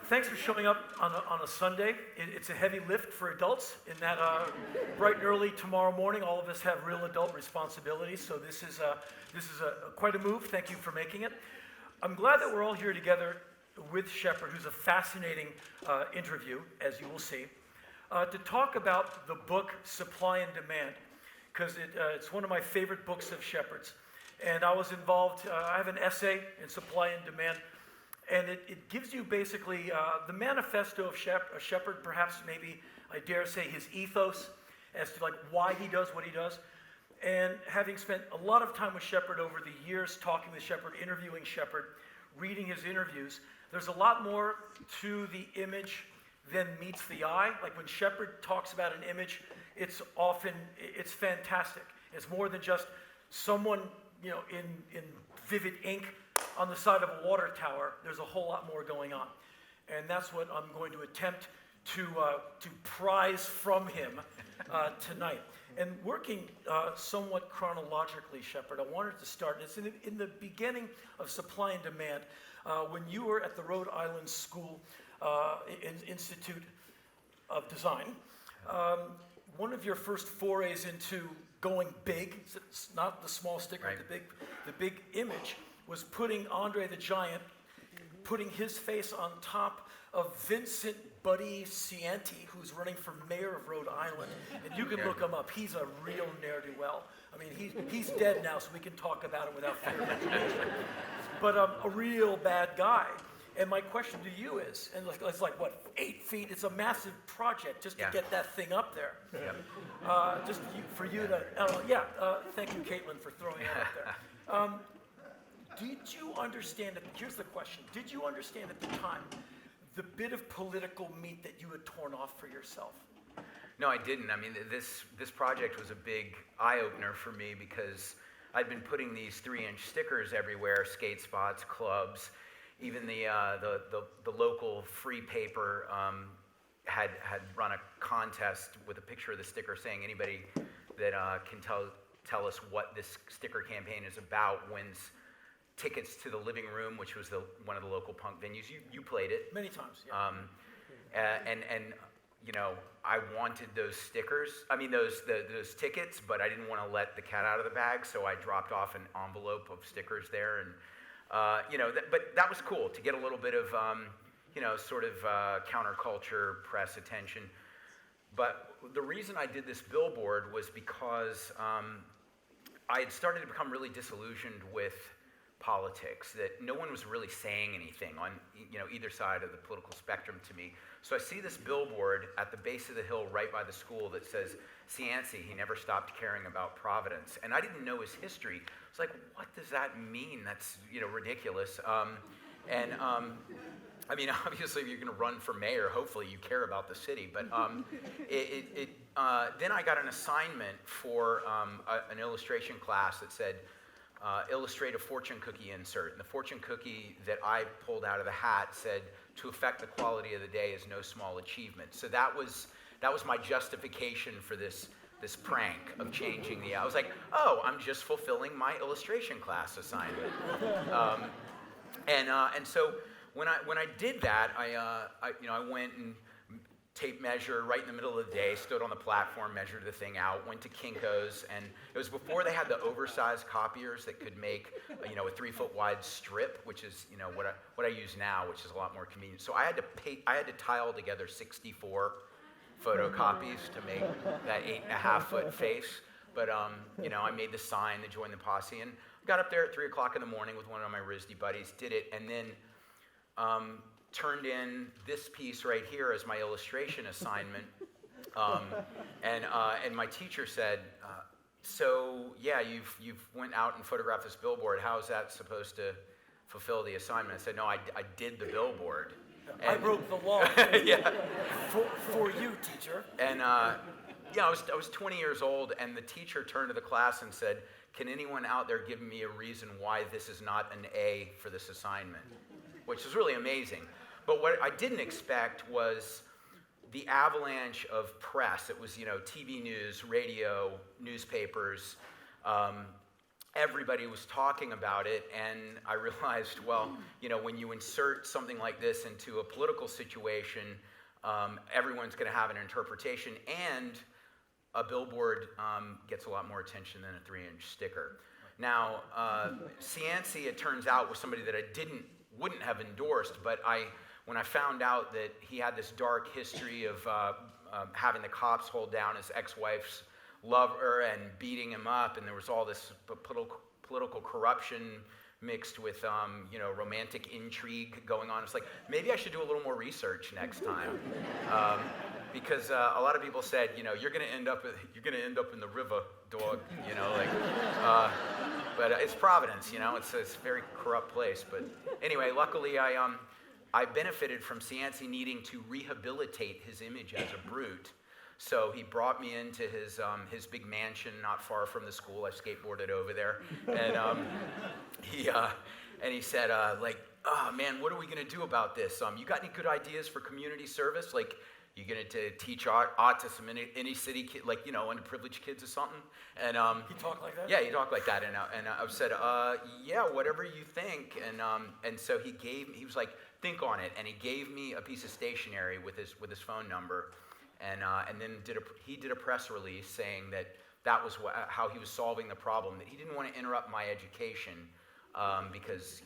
Thanks for showing up on a Sunday. It's a heavy lift for adults in that bright and early tomorrow morning, all of us have real adult responsibilities, so this is quite a move. Thank you for making it. I'm glad that we're all here together with Shepard, who's a fascinating interview, as you will see, to talk about the book Supply and Demand, because it's one of my favorite books of Shepard's. And I was involved, I have an essay in Supply and Demand, and it gives you basically the manifesto of Shepard, perhaps maybe, I dare say, his ethos as to like why he does what he does. And having spent a lot of time with Shepard over the years, talking with Shepard, interviewing Shepard, reading his interviews, there's a lot more to the image than meets the eye. Like when Shepard talks about an image, it's fantastic. It's more than just someone, you know, in vivid ink on the side of a water tower. There's a whole lot more going on. And that's what I'm going to attempt to prize from him tonight. And working somewhat chronologically, Shepard, I wanted to start, it's in the beginning of Supply and Demand, when you were at the Rhode Island School Institute of Design. One of your first forays into going big, it's not the small sticker, right, the big image, was putting Andre the Giant, putting his face on top of Vincent Buddy Cianti, who's running for mayor of Rhode Island. And you can look him up. He's a real ne'er-do-well. I mean, he's dead now, so we can talk about him without fear of retribution. But a real bad guy. And my question to you is, and it's like, what, 8 feet? It's a massive project just to get that thing up there. Yeah. Just for you to, thank you, Caitlin, for throwing that up there. Did you understand, here's the question, did you understand at the time the bit of political meat that you had torn off for yourself? No, I didn't. I mean, this project was a big eye-opener for me because I'd been putting these 3-inch stickers everywhere, skate spots, clubs. Even the local free paper had run a contest with a picture of the sticker saying anybody that can tell us what this sticker campaign is about wins tickets to the Living Room, which was one of the local punk venues. You played it many times. Yeah. And you know, I wanted those stickers. I mean those tickets, but I didn't want to let the cat out of the bag, so I dropped off an envelope of stickers there, and you know, but that was cool to get a little bit of you know, sort of counterculture press attention. But the reason I did this billboard was because I had started to become really disillusioned with politics, that no one was really saying anything on, you know, either side of the political spectrum to me. So I see this billboard at the base of the hill right by the school that says, Cianci, he never stopped caring about Providence. And I didn't know his history. It's like, what does that mean? That's, you know, ridiculous. I mean, obviously, if you're going to run for mayor, hopefully you care about the city. But then I got an assignment for an illustration class that said, illustrate a fortune cookie insert. And the fortune cookie that I pulled out of the hat said, to affect the quality of the day is no small achievement. So that was my justification for this prank of changing the, I was like, oh, I'm just fulfilling my illustration class assignment. And so when I did that, I went and tape measure right in the middle of the day, stood on the platform, measured the thing out, went to Kinko's, and it was before they had the oversized copiers that could make, you know, a 3-foot wide strip, which is, you know, what I use now, which is a lot more convenient. So I had to tile together 64 photocopies to make that 8.5-foot face. But you know, I made the sign to join the posse, and got up there at 3 o'clock in the morning with one of my RISD buddies, did it, and then turned in this piece right here as my illustration assignment, and my teacher said, so yeah, you've went out and photographed this billboard. How is that supposed to fulfill the assignment? I said, no, I did the billboard. And, I broke the law. Yeah. for you, teacher. And yeah, I was 20 years old, and the teacher turned to the class and said, can anyone out there give me a reason why this is not an A for this assignment? Which is really amazing. But what I didn't expect was the avalanche of press. It was, you know, TV news, radio, newspapers, everybody was talking about it, and I realized, well, when you insert something like this into a political situation, everyone's going to have an interpretation, and a billboard gets a lot more attention than a 3-inch sticker. Now, Cianci, it turns out, was somebody that I wouldn't have endorsed, but when I found out that he had this dark history of having the cops hold down his ex-wife's lover and beating him up, and there was all this political corruption mixed with romantic intrigue going on. It's like, maybe I should do a little more research next time, because a lot of people said, you're going to end up in the river, dog. But it's Providence. It's a very corrupt place. But anyway, luckily I benefited from Cianci needing to rehabilitate his image as a brute. So he brought me into his big mansion not far from the school. I skateboarded over there, and he said, oh man, what are we gonna do about this? You got any good ideas for community service? Like, you gonna teach art to some inner city kid, underprivileged kids or something? And He talked like that? Yeah, he talked like that, and I said, yeah, whatever you think. And so he was like, think on it, and he gave me a piece of stationery with his phone number. And then he did a press release saying that was how he was solving the problem, that he didn't want to interrupt my education, because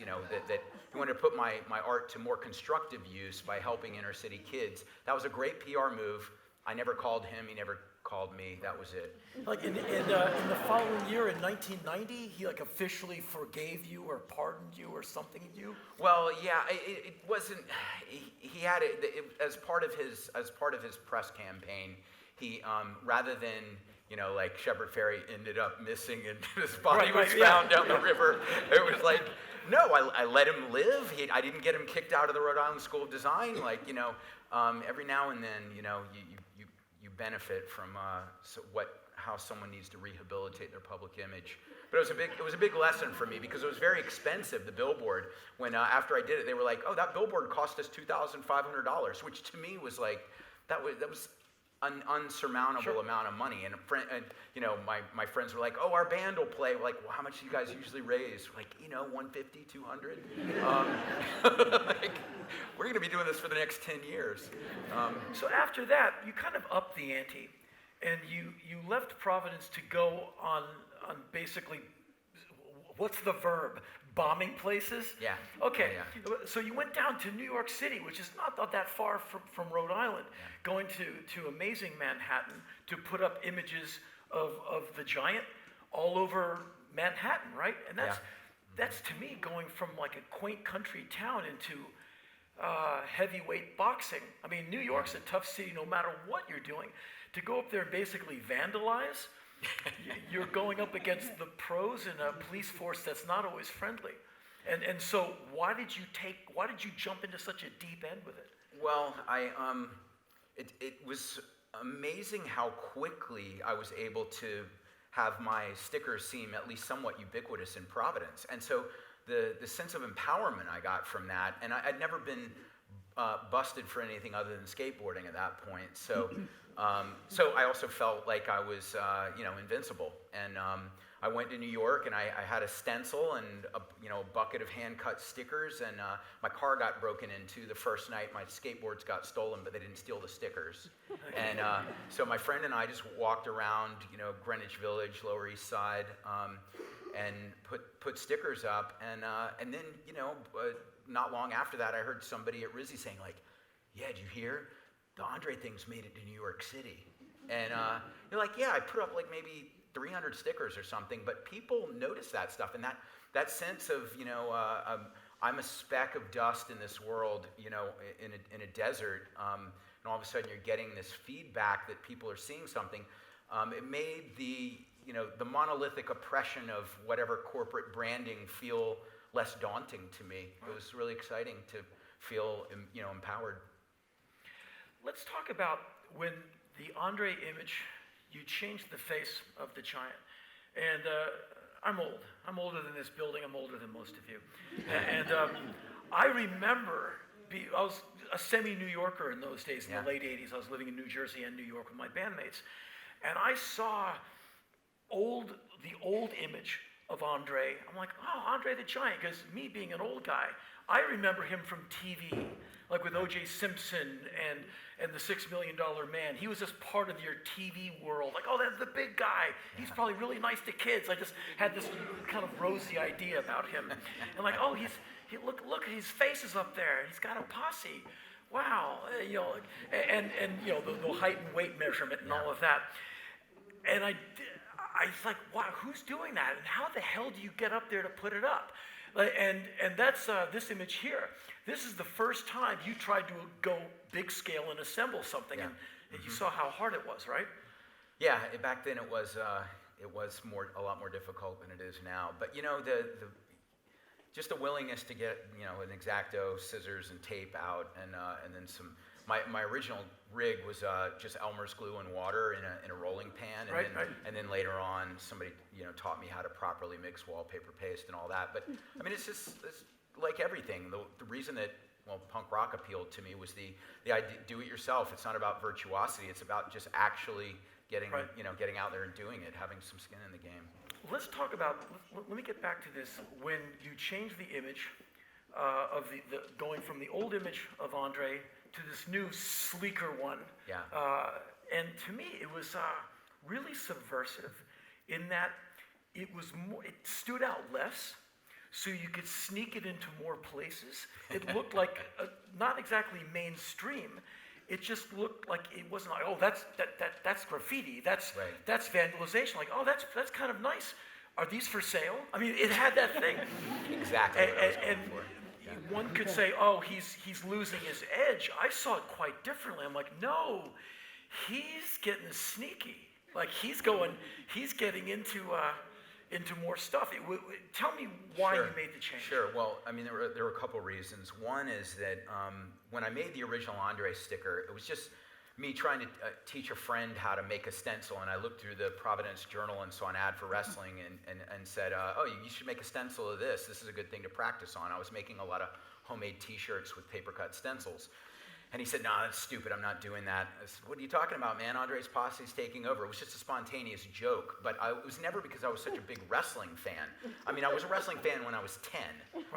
that he wanted to put my art to more constructive use by helping inner city kids. That was a great PR move. I never called him. He never called me. That was it. Like in the following year, in 1990, he officially forgave you or pardoned you or something you? Well, yeah, it wasn't. He had it as part of his press campaign. He rather than like Shepard Fairey ended up missing and his body was found down the river. It was like, no, I let him live. I didn't get him kicked out of the Rhode Island School of Design. Every now and then, you benefit from how someone needs to rehabilitate their public image. But it was a big lesson for me, because it was very expensive, the billboard. When after I did it, they were like, oh, that billboard cost us $2,500, which to me was like, that was an unsurmountable amount of money. And my friends were like, oh, our band will play. We're like, well, how much do you guys usually raise? We're like, 150, 200. We're going to be doing this for the next 10 years. So after that, you kind of upped the ante, and you left Providence to go on basically, what's the verb? Bombing places? Yeah. Okay. Yeah. So you went down to New York City, which is not that far from Rhode Island, going to amazing Manhattan to put up images of the giant all over Manhattan, right? And that's to me going from like a quaint country town into heavyweight boxing. I mean, New York's a tough city no matter what you're doing. To go up there and basically vandalize, you're going up against the pros in a police force that's not always friendly. And so why did you jump into such a deep end with it? Well, it was amazing how quickly I was able to have my stickers seem at least somewhat ubiquitous in Providence. And so the sense of empowerment I got from that, and I'd never been busted for anything other than skateboarding at that point. So so I also felt like I was invincible. And I went to New York, and I had a stencil and a bucket of hand-cut stickers, and my car got broken into the first night. My skateboards got stolen, but they didn't steal the stickers. And so my friend and I just walked around, Greenwich Village, Lower East Side, and put stickers up. And then, not long after that, I heard somebody at RISD saying, like, yeah, did you hear? The Andre thing's made it to New York City. And you're like, yeah, I put up like maybe 300 stickers or something, but people notice that stuff, and that sense of I'm a speck of dust in this world, in a desert, and all of a sudden you're getting this feedback that people are seeing something. It made the monolithic oppression of whatever corporate branding feel less daunting to me. It was really exciting to feel empowered. Let's talk about when the Andre image, you changed the face of the giant. And I'm old. I'm older than this building. I'm older than most of you. And I remember, I was a semi-New Yorker in those days, in the late 80s. I was living in New Jersey and New York with my bandmates. And I saw the old image of Andre, I'm like, oh, Andre the Giant, because me being an old guy, I remember him from TV, like with O.J. Simpson and the $6 Million Man. He was just part of your TV world. Like, oh, that's the big guy. He's probably really nice to kids. I just had this kind of rosy idea about him. And like, oh, look, his face is up there. He's got a posse. Wow, and the height and weight measurement and all of that. And I was like, wow, who's doing that? And how the hell do you get up there to put it up? And that's this image here. This is the first time you tried to go big scale and assemble something, and you saw how hard it was, right? Yeah, back then it was a lot more difficult than it is now. But just the willingness to get an X-Acto, scissors, and tape out, and then some. My original rig was just Elmer's glue and water in a rolling pan, and then later on somebody taught me how to properly mix wallpaper paste and all that. But I mean, it's like everything. The reason that punk rock appealed to me was the idea, do it yourself. It's not about virtuosity. It's about just actually getting out there and doing it, having some skin in the game. Let's talk about. Let me get back to this. When you changed the image of the going from the old image of Andre to this new sleeker one. Yeah. And to me, it was really subversive in that it stood out less, so you could sneak it into more places. It looked like not exactly mainstream. It just looked like it wasn't like, oh, that's graffiti. That's vandalization. Like, oh, that's kind of nice. Are these for sale? I mean, it had that thing. Exactly. What I was going for. One could say, oh, he's losing his edge. I saw it quite differently. I'm like, no, he's getting sneaky. Like he's getting into more stuff. Tell me why you made the change. Sure. Well, I mean, there were a couple reasons. One is that when I made the original Andre sticker, it was just me trying to teach a friend how to make a stencil, and I looked through the Providence Journal and saw an ad for wrestling and said, oh, you should make a stencil of this. This is a good thing to practice on. I was making a lot of homemade t-shirts with paper cut stencils. And he said, no, that's stupid. I'm not doing that. I said, what are you talking about, man? Andre's posse's taking over. It was just a spontaneous joke, but it was never because I was such a big wrestling fan. I mean, I was a wrestling fan when I was 10,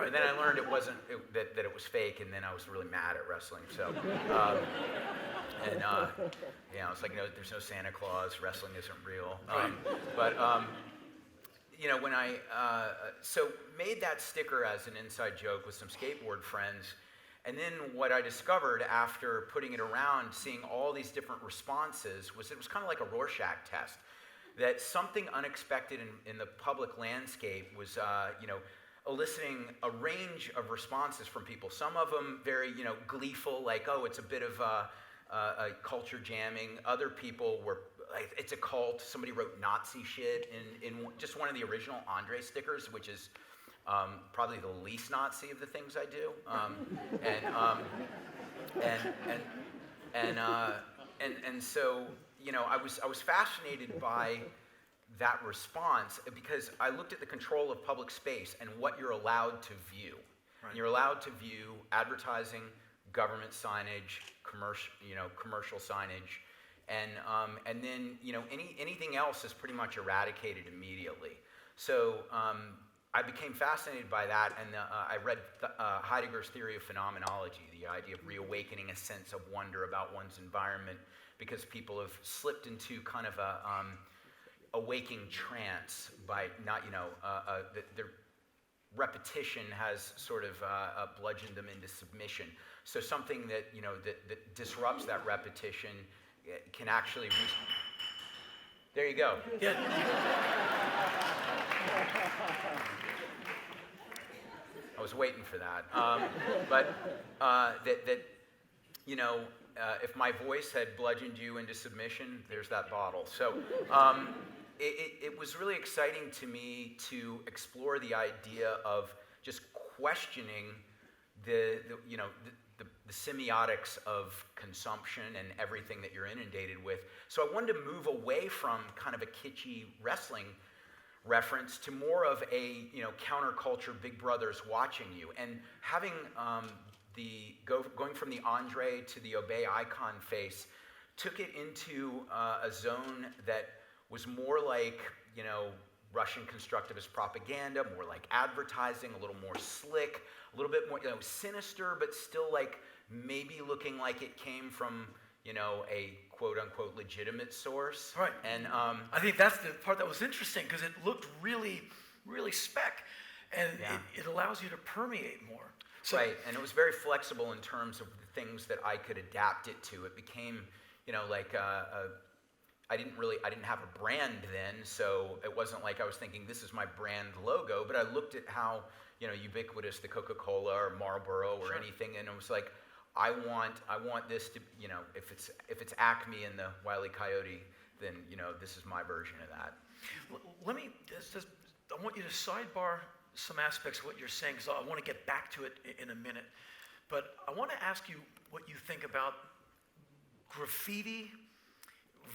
and then I learned that it was fake, and then I was really mad at wrestling. So, I was like, no, there's no Santa Claus. Wrestling isn't real. When I so made that sticker as an inside joke with some skateboard friends. And then what I discovered after putting it around, seeing all these different responses, was it was kind of like a Rorschach test. That something unexpected in the public landscape was, eliciting a range of responses from people. Some of them very, gleeful, like, oh, it's a bit of a culture jamming. Other people were, like, it's a cult. Somebody wrote Nazi shit in just one of the original Andre stickers, which is probably the least Nazi of the things I do, and so I was fascinated by that response because I looked at the control of public space and what you're allowed to view. Right. And you're allowed to view advertising, government signage, commercial signage, and then anything else is pretty much eradicated immediately. So. I became fascinated by that, and I read Heidegger's theory of phenomenology, the idea of reawakening a sense of wonder about one's environment, because people have slipped into kind of a waking trance by not, their repetition has sort of bludgeoned them into submission. So something that that disrupts that repetition can actually. There you go. Yeah. I was waiting for that. If my voice had bludgeoned you into submission, there's that bottle. So it was really exciting to me to explore the idea of just questioning the semiotics of consumption and everything that you're inundated with. So I wanted to move away from kind of a kitschy wrestling reference to more of a counterculture Big Brother's watching you, and having going from the Andre to the Obey icon face took it into a zone that was more like Russian constructivist propaganda, more like advertising, a little more slick, a little bit more, sinister, but still like maybe looking like it came from, a quote-unquote legitimate source. Right. And I think that's the part that was interesting, because it looked really, really spec, and it allows you to permeate more. So, right, and it was very flexible in terms of the things that I could adapt it to. It became, I didn't have a brand then, so it wasn't like I was thinking this is my brand logo, but I looked at how, ubiquitous the Coca-Cola or Marlboro or anything, and it was like, I want this to, if it's Acme and the Wile E. Coyote, then, this is my version of that. Let me, I want you to sidebar some aspects of what you're saying, because I want to get back to it in a minute. But I want to ask you what you think about graffiti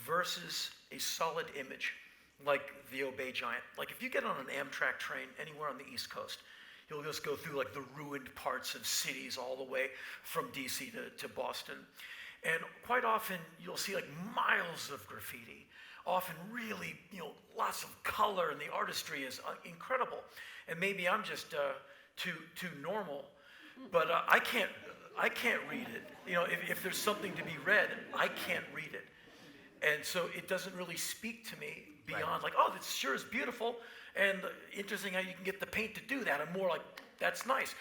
versus a solid image, like the Obey Giant. Like if you get on an Amtrak train anywhere on the East Coast, you'll just go through like the ruined parts of cities all the way from DC to Boston. And quite often you'll see like miles of graffiti, often really, lots of color, and the artistry is incredible. And maybe I'm just too normal, but I can't read it. If there's something to be read, I can't read it. And so it doesn't really speak to me beyond like, oh, this sure is beautiful, and interesting how you can get the paint to do that. I'm more like, that's nice.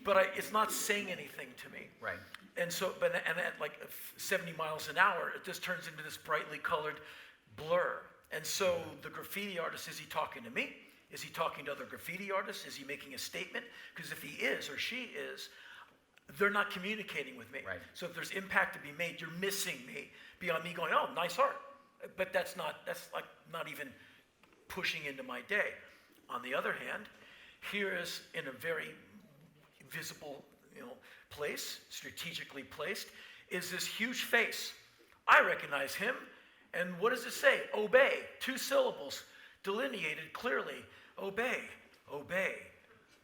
But it's not saying anything to me. Right. And so, and at like 70 miles an hour, it just turns into this brightly colored blur. And so the graffiti artist, is he talking to me? Is he talking to other graffiti artists? Is he making a statement? Because if he is or she is, they're not communicating with me. Right. So if there's impact to be made, you're missing me beyond me going, oh, nice art. But that's like not even pushing into my day. On the other hand, here is in a very visible, place, strategically placed, is this huge face. I recognize him. And what does it say? Obey. 2 syllables, delineated clearly. Obey, obey.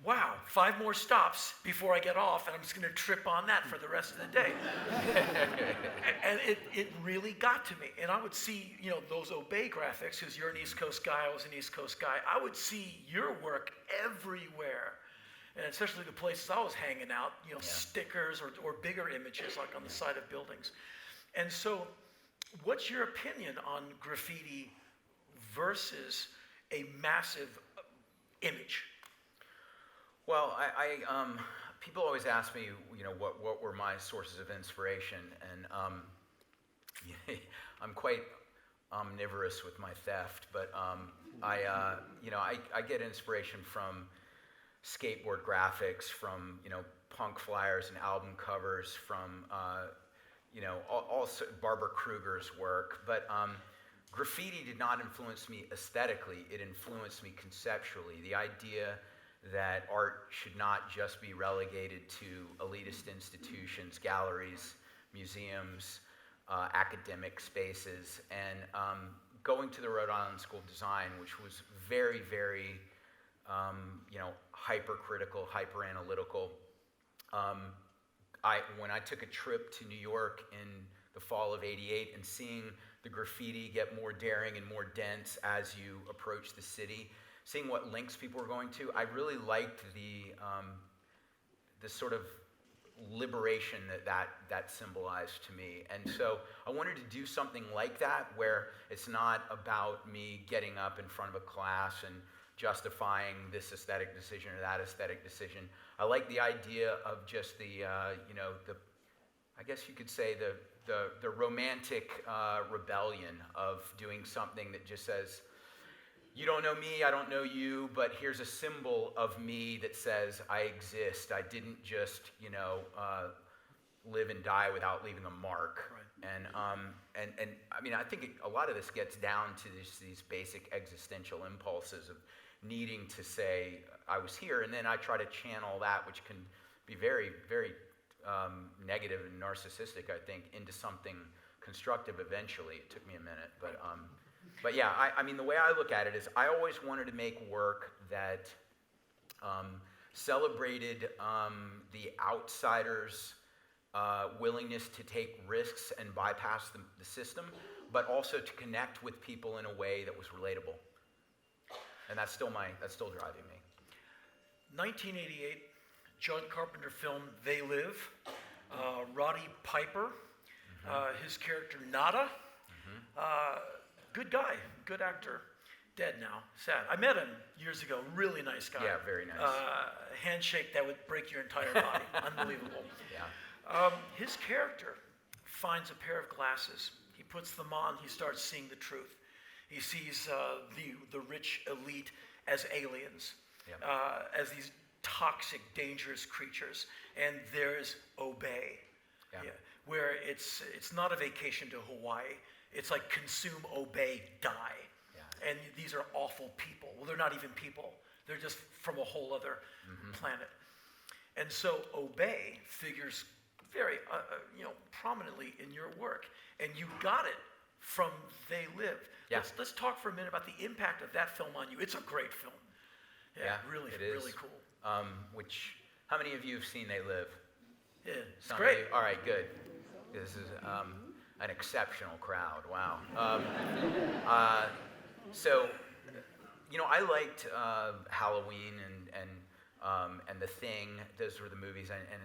Wow, 5 more stops before I get off, and I'm just going to trip on that for the rest of the day. And it really got to me. And I would see, those Obey graphics, because you're an East Coast guy, I was an East Coast guy. I would see your work everywhere. And especially the places I was hanging out, stickers or bigger images like on the side of buildings. And so what's your opinion on graffiti versus a massive image? Well, people always ask me, what were my sources of inspiration, and I'm quite omnivorous with my theft, but I get inspiration from skateboard graphics, from punk flyers and album covers, from also Barbara Kruger's work, but graffiti did not influence me aesthetically. It influenced me conceptually. The idea that art should not just be relegated to elitist institutions, galleries, museums, academic spaces, and going to the Rhode Island School of Design, which was very, very, hypercritical, hyper-analytical. When I took a trip to New York in the fall of '88 and seeing the graffiti get more daring and more dense as you approach the city, seeing what links people were going to, I really liked the sort of liberation that symbolized to me. And so I wanted to do something like that, where it's not about me getting up in front of a class and justifying this aesthetic decision or that aesthetic decision. I like the idea of just the I guess you could say the romantic rebellion of doing something that just says, you don't know me, I don't know you, but here's a symbol of me that says I exist. I didn't just, live and die without leaving a mark. Right. And I mean, I think a lot of this gets down to these basic existential impulses of needing to say, I was here, and then I try to channel that, which can be very, very negative and narcissistic, I think, into something constructive eventually. It took me a minute, but yeah, I mean, the way I look at it is I always wanted to make work that celebrated the outsider's willingness to take risks and bypass the system, but also to connect with people in a way that was relatable. And that's still driving me. 1988, John Carpenter film They Live. Roddy Piper, his character Nada. Good guy, good actor. Dead now, sad. I met him years ago, really nice guy. Yeah, very nice. Handshake that would break your entire body, unbelievable. Yeah. His character finds a pair of glasses. He puts them on, he starts seeing the truth. He sees the rich elite as aliens, as these toxic, dangerous creatures, and there's Obey, where it's not a vacation to Hawaii. It's like consume, obey, die. And these are awful people. Well, they're not even people. They're just from a whole other planet. And so Obey figures very, prominently in your work. And you got it from They Live. Yeah. Let's talk for a minute about the impact of that film on you. It's a great film. Yeah, really, it is. really cool. How many of you have seen They Live? Yeah, it's Some great. of you? All right, good. This is an exceptional crowd. Wow. So, I liked Halloween and The Thing. Those were the movies, and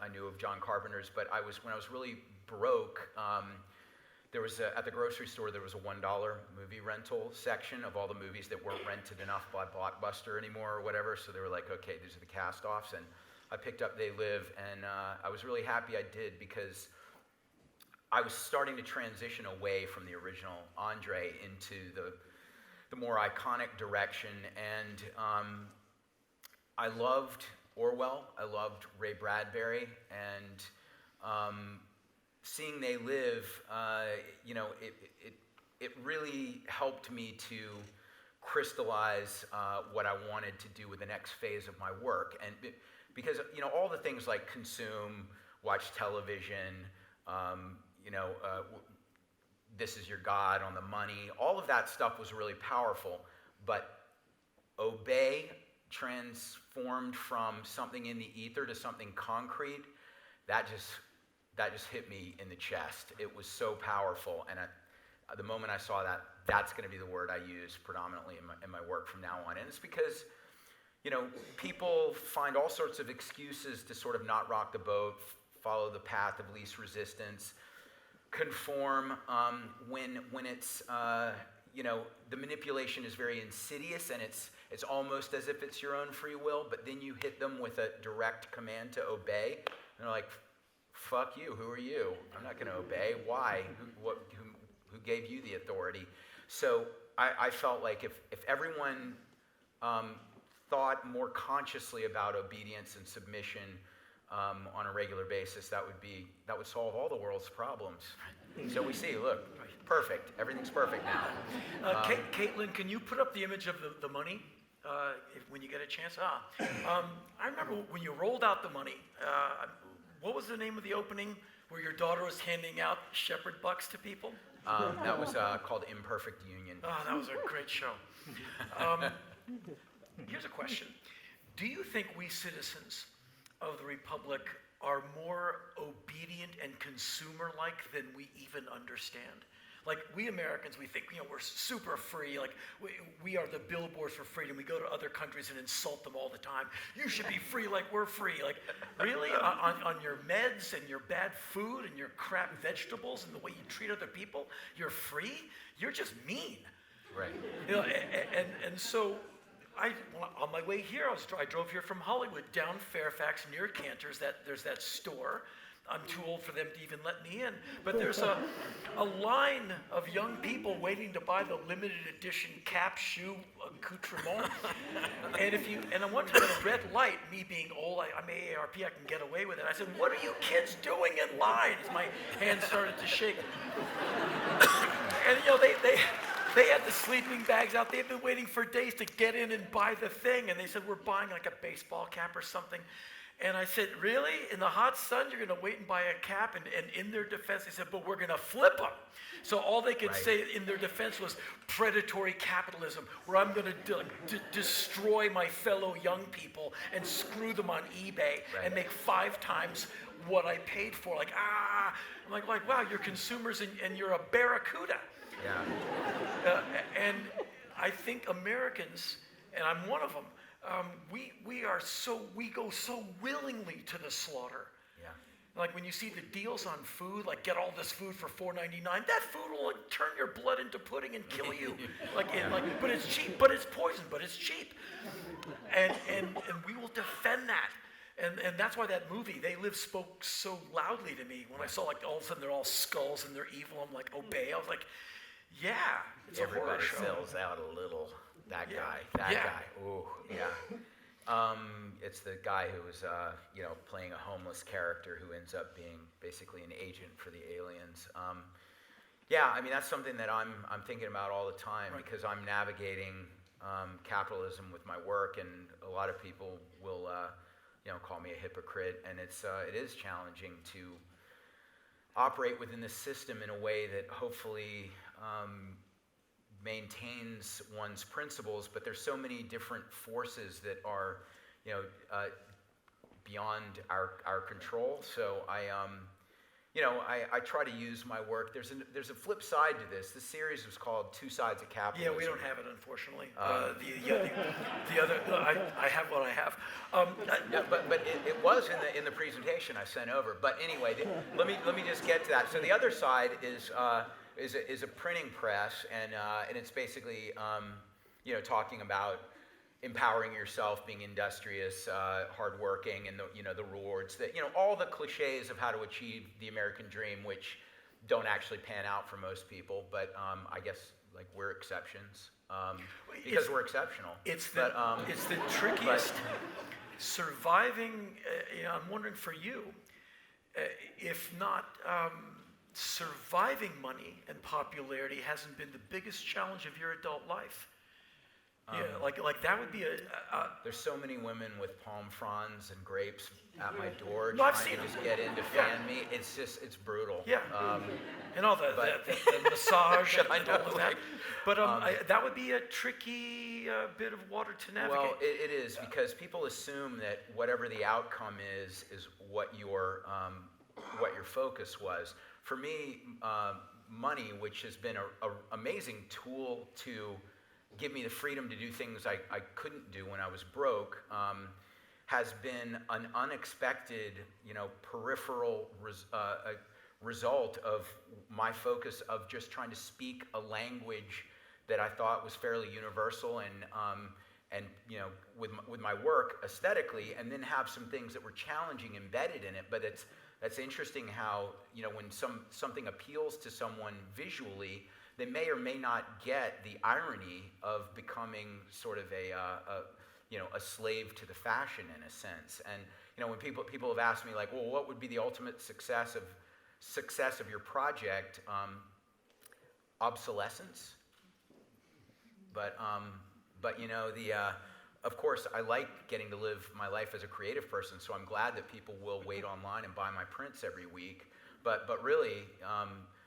I knew of John Carpenter's. But when I was really broke, there was at the grocery store there was a $1 movie rental section of all the movies that weren't rented enough by Blockbuster anymore or whatever. So they were like, okay, these are the cast-offs, and I picked up They Live, and I was really happy I did because I was starting to transition away from the original Andre into the more iconic direction, and I loved Orwell, I loved Ray Bradbury, and seeing They Live, it really helped me to crystallize what I wanted to do with the next phase of my work, and because all the things like consume, watch television, this is your God on the money, all of that stuff was really powerful, but Obey transformed from something in the ether to something concrete. That just hit me in the chest. It was so powerful, and the moment I saw that, that's going to be the word I use predominantly in my work from now on. And it's because people find all sorts of excuses to sort of not rock the boat, follow the path of least resistance, conform when it's the manipulation is very insidious, and it's almost as if it's your own free will, but then you hit them with a direct command to obey, and they're like, fuck you, who are you? I'm not going to obey. Why? Who gave you the authority? So I felt like if everyone thought more consciously about obedience and submission on a regular basis, that would solve all the world's problems. So we see, look, perfect. Everything's perfect now. Caitlin, can you put up the image of the money when you get a chance? I remember when you rolled out the money. What was the name of the opening where your daughter was handing out Shepard bucks to people? That was called Imperfect Union. Oh, that was a great show. Here's a question. Do you think we citizens of the Republic are more obedient and consumer-like than we even understand? Like, we Americans, we think, we're super free. Like, we are the billboards for freedom. We go to other countries and insult them all the time. You should be free like we're free. Like, really? On your meds and your bad food and your crap vegetables and the way you treat other people, you're free? You're just mean. Right. And so, on my way here, I drove here from Hollywood, down Fairfax near Cantor's. There's that store. I'm too old for them to even let me in. But there's a line of young people waiting to buy the limited edition cap, shoe, accoutrement. And one time at a red light, me being old, I'm AARP, I can get away with it. I said, "What are you kids doing in line?" As my hand started to shake. And they had the sleeping bags out. They've been waiting for days to get in and buy the thing. And they said, "We're buying like a baseball cap or something." And I said, "Really? In the hot sun, you're going to wait and buy a cap?" And in their defense, they said, "But we're going to flip them." So all they could say in their defense was predatory capitalism, where I'm going to destroy my fellow young people and screw them on eBay and make 5 times what I paid for. I'm like, wow, you're consumers and you're a barracuda. Yeah. And I think Americans, and I'm one of them, we go so willingly to the slaughter. Yeah. Like when you see the deals on food, like get all this food for $4.99. That food will like, turn your blood into pudding and kill you. But it's cheap. But it's poison. But it's cheap. And we will defend that. And that's why that movie, They Live, spoke so loudly to me. When I saw like all of a sudden they're all skulls and they're evil, I'm like, obey. I was like, yeah, it's a horror show. Everybody sells out a little. That guy. Ooh, yeah. It's the guy who was, playing a homeless character who ends up being basically an agent for the aliens. That's something that I'm thinking about all the time because I'm navigating capitalism with my work, and a lot of people will, call me a hypocrite, and it is challenging to operate within the system in a way that hopefully maintains one's principles, but there's so many different forces that are, beyond our control. So I try to use my work. There's a flip side to this. This series was called Two Sides of Capitalism. Yeah, we don't have it, unfortunately. The other, I have what I have. But it was in the presentation I sent over. But anyway, let me just get to that. So the other side is a printing press, and it's basically talking about empowering yourself, being industrious, hardworking, and the rewards that all the cliches of how to achieve the American dream, which don't actually pan out for most people. But I guess like we're exceptions because we're exceptional. It's the trickiest. Surviving. I'm wondering for you, if not. Surviving money and popularity hasn't been the biggest challenge of your adult life. Like that would be There's so many women with palm fronds and grapes at my door No, trying to just get in to fan me. It's brutal. Yeah. And all the massage and all of that. But that would be a tricky bit of water to navigate. Well, it is because people assume that whatever the outcome is what your focus was. For me, money, which has been an amazing tool to give me the freedom to do things I couldn't do when I was broke, has been an unexpected, peripheral result of my focus of just trying to speak a language that I thought was fairly universal and with my work aesthetically, and then have some things that were challenging embedded in it. But that's interesting how, when something appeals to someone visually, they may or may not get the irony of becoming sort of a slave to the fashion in a sense. And when people have asked me like, well, what would be the ultimate success of your project? Obsolescence. But of course, I like getting to live my life as a creative person, so I'm glad that people will wait online and buy my prints every week. But really,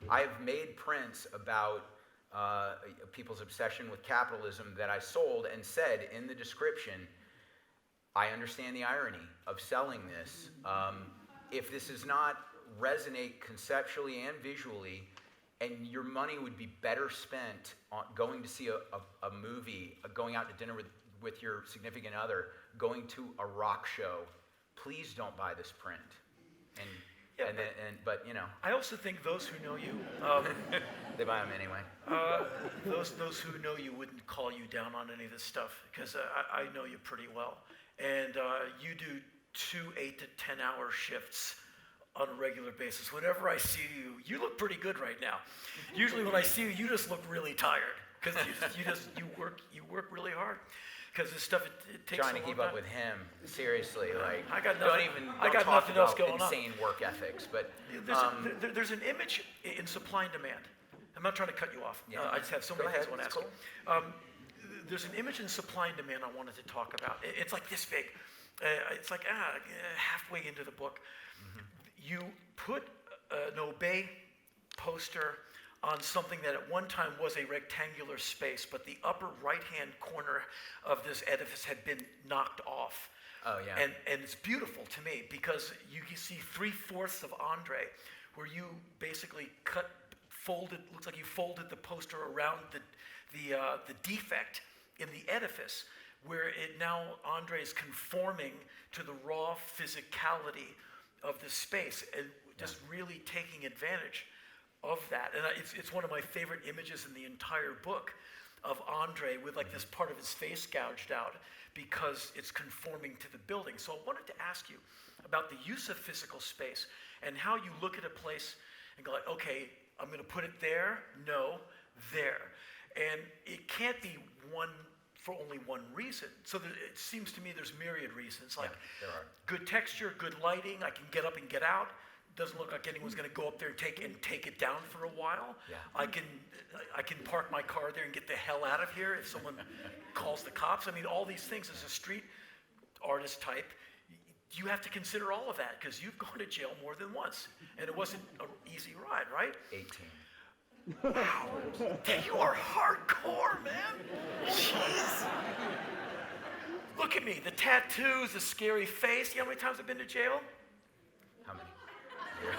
I've made prints about people's obsession with capitalism that I sold and said in the description, I understand the irony of selling this. If this does not resonate conceptually and visually, and your money would be better spent on going to see a movie, going out to dinner with your significant other, going to a rock show, please don't buy this print. But I also think those who know you, they buy them anyway. Those who know you wouldn't call you down on any of this stuff because I know you pretty well, and you do 2 8 to 10 hour shifts on a regular basis. Whenever I see you, you look pretty good right now. Usually when I see you, you just look really tired because you work really hard. Because this stuff it takes trying to keep up with him, seriously. Like I got don't nothing else going on. Insane work ethics, but there's an image in supply and demand. I'm not trying to cut you off. Yeah. I just have so many things I want to ask cool. you. There's an image in supply and demand I wanted to talk about. It's like this big. It's like halfway into the book. Mm-hmm. You put an Obey poster on something that at one time was a rectangular space, but the upper right-hand corner of this edifice had been knocked off. Oh, yeah. And it's beautiful to me because you see 3/4 of Andre, where you basically cut looks like you folded the poster around the defect in the edifice, where it now, Andre is conforming to the raw physicality of the space and just really taking advantage of that. And it's one of my favorite images in the entire book of Andre with like this part of his face gouged out because it's conforming to the building. So I wanted to ask you about the use of physical space and how you look at a place and go like, okay, I'm going to put it there, no, there. And it can't be for only one reason. So it seems to me there's myriad reasons, like there are. good texture, good lighting, I can get up and get out. Doesn't look like anyone's going to go up there and take it down for a while. Yeah. I can park my car there and get the hell out of here if someone calls the cops. I mean, all these things as a street artist type, you have to consider all of that because you've gone to jail more than once, and it wasn't an easy ride, right? 18. Wow, you are hardcore, man. Jeez. Look at me, the tattoos, the scary face. You know how many times I've been to jail? How many? 0.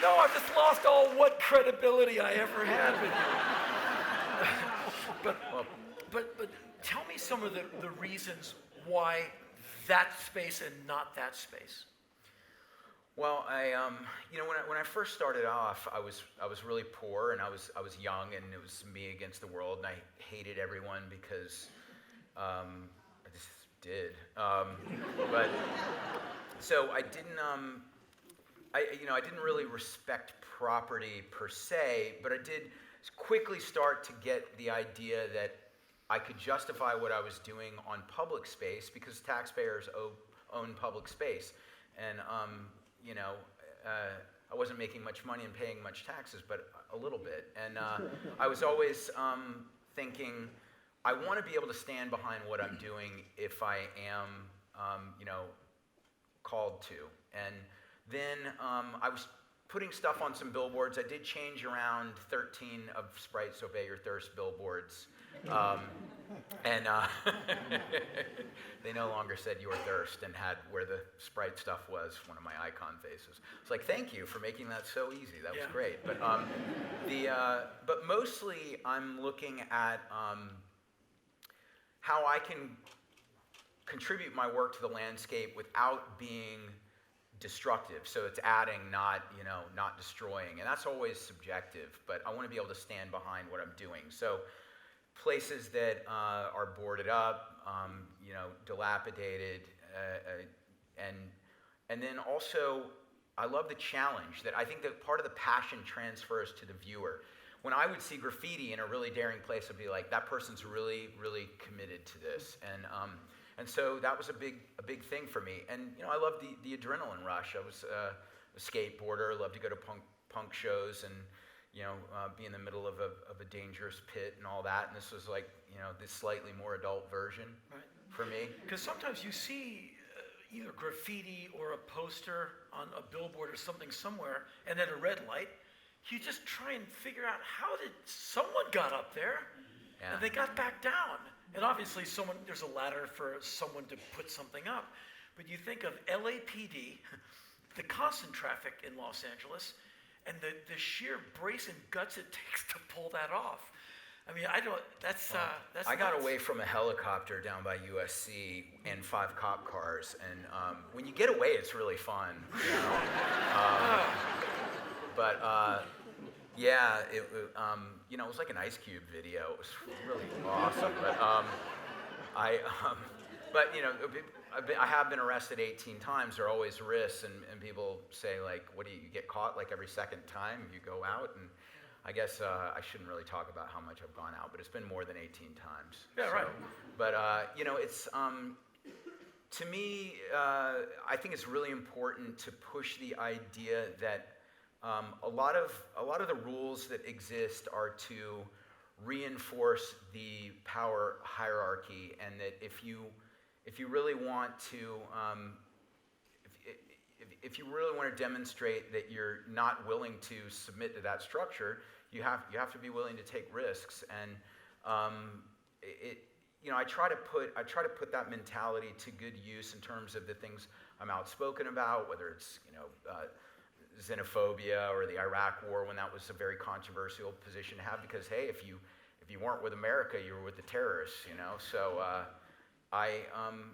No, I've just lost all what credibility I ever had with you. But tell me some of the reasons why that space and not that space. Well, when I first started off, I was really poor and I was young and it was me against the world and I hated everyone because I just did. But so I didn't I didn't really respect property per se, but I did quickly start to get the idea that I could justify what I was doing on public space because taxpayers own public space, and I wasn't making much money and paying much taxes, but a little bit. And I was always thinking, I want to be able to stand behind what I'm doing if I am, called to. And then I was putting stuff on some billboards. I did change around 13 of Sprite's Obey Your Thirst billboards. And they no longer said your thirst and had where the Sprite stuff was, one of my icon faces. It's like, thank you for making that so easy. That was great. But but mostly I'm looking at how I can contribute my work to the landscape without being destructive. So it's adding, not destroying. And that's always subjective, but I want to be able to stand behind what I'm doing. So places that are boarded up, dilapidated, and then also I love the challenge that I think that part of the passion transfers to the viewer. When I would see graffiti in a really daring place, I'd be like, that person's really, really committed to this. And so that was a big thing for me. And I loved the adrenaline rush. I was a skateboarder, loved to go to punk shows and be in the middle of a dangerous pit and all that. And this was like, this slightly more adult version for me. Because sometimes you see either graffiti or a poster on a billboard or something somewhere, and at a red light, you just try and figure out how did someone got up there, and they got back down. And obviously there's a ladder for someone to put something up. But you think of LAPD, the constant traffic in Los Angeles, and the sheer brazen guts it takes to pull that off. I mean, that's I got nuts. away from a helicopter down by USC and 5 cop cars, and when you get away, it's really fun. But it was like an Ice Cube video. It was really awesome. But I have been arrested 18 times. There are always risks, and people say, like, what do you get caught like every second time you go out? And I guess I shouldn't really talk about how much I've gone out, but it's been more than 18 times. Yeah, right. But it's to me, I think it's really important to push the idea that a lot of the rules that exist are to reinforce the power hierarchy, and that if you really want to if you really want to demonstrate that you're not willing to submit to that structure, you have to be willing to take risks. And I try to put that mentality to good use in terms of the things I'm outspoken about, whether it's xenophobia or the Iraq War, when that was a very controversial position to have, because hey, if you weren't with America, you were with the terrorists, So I'm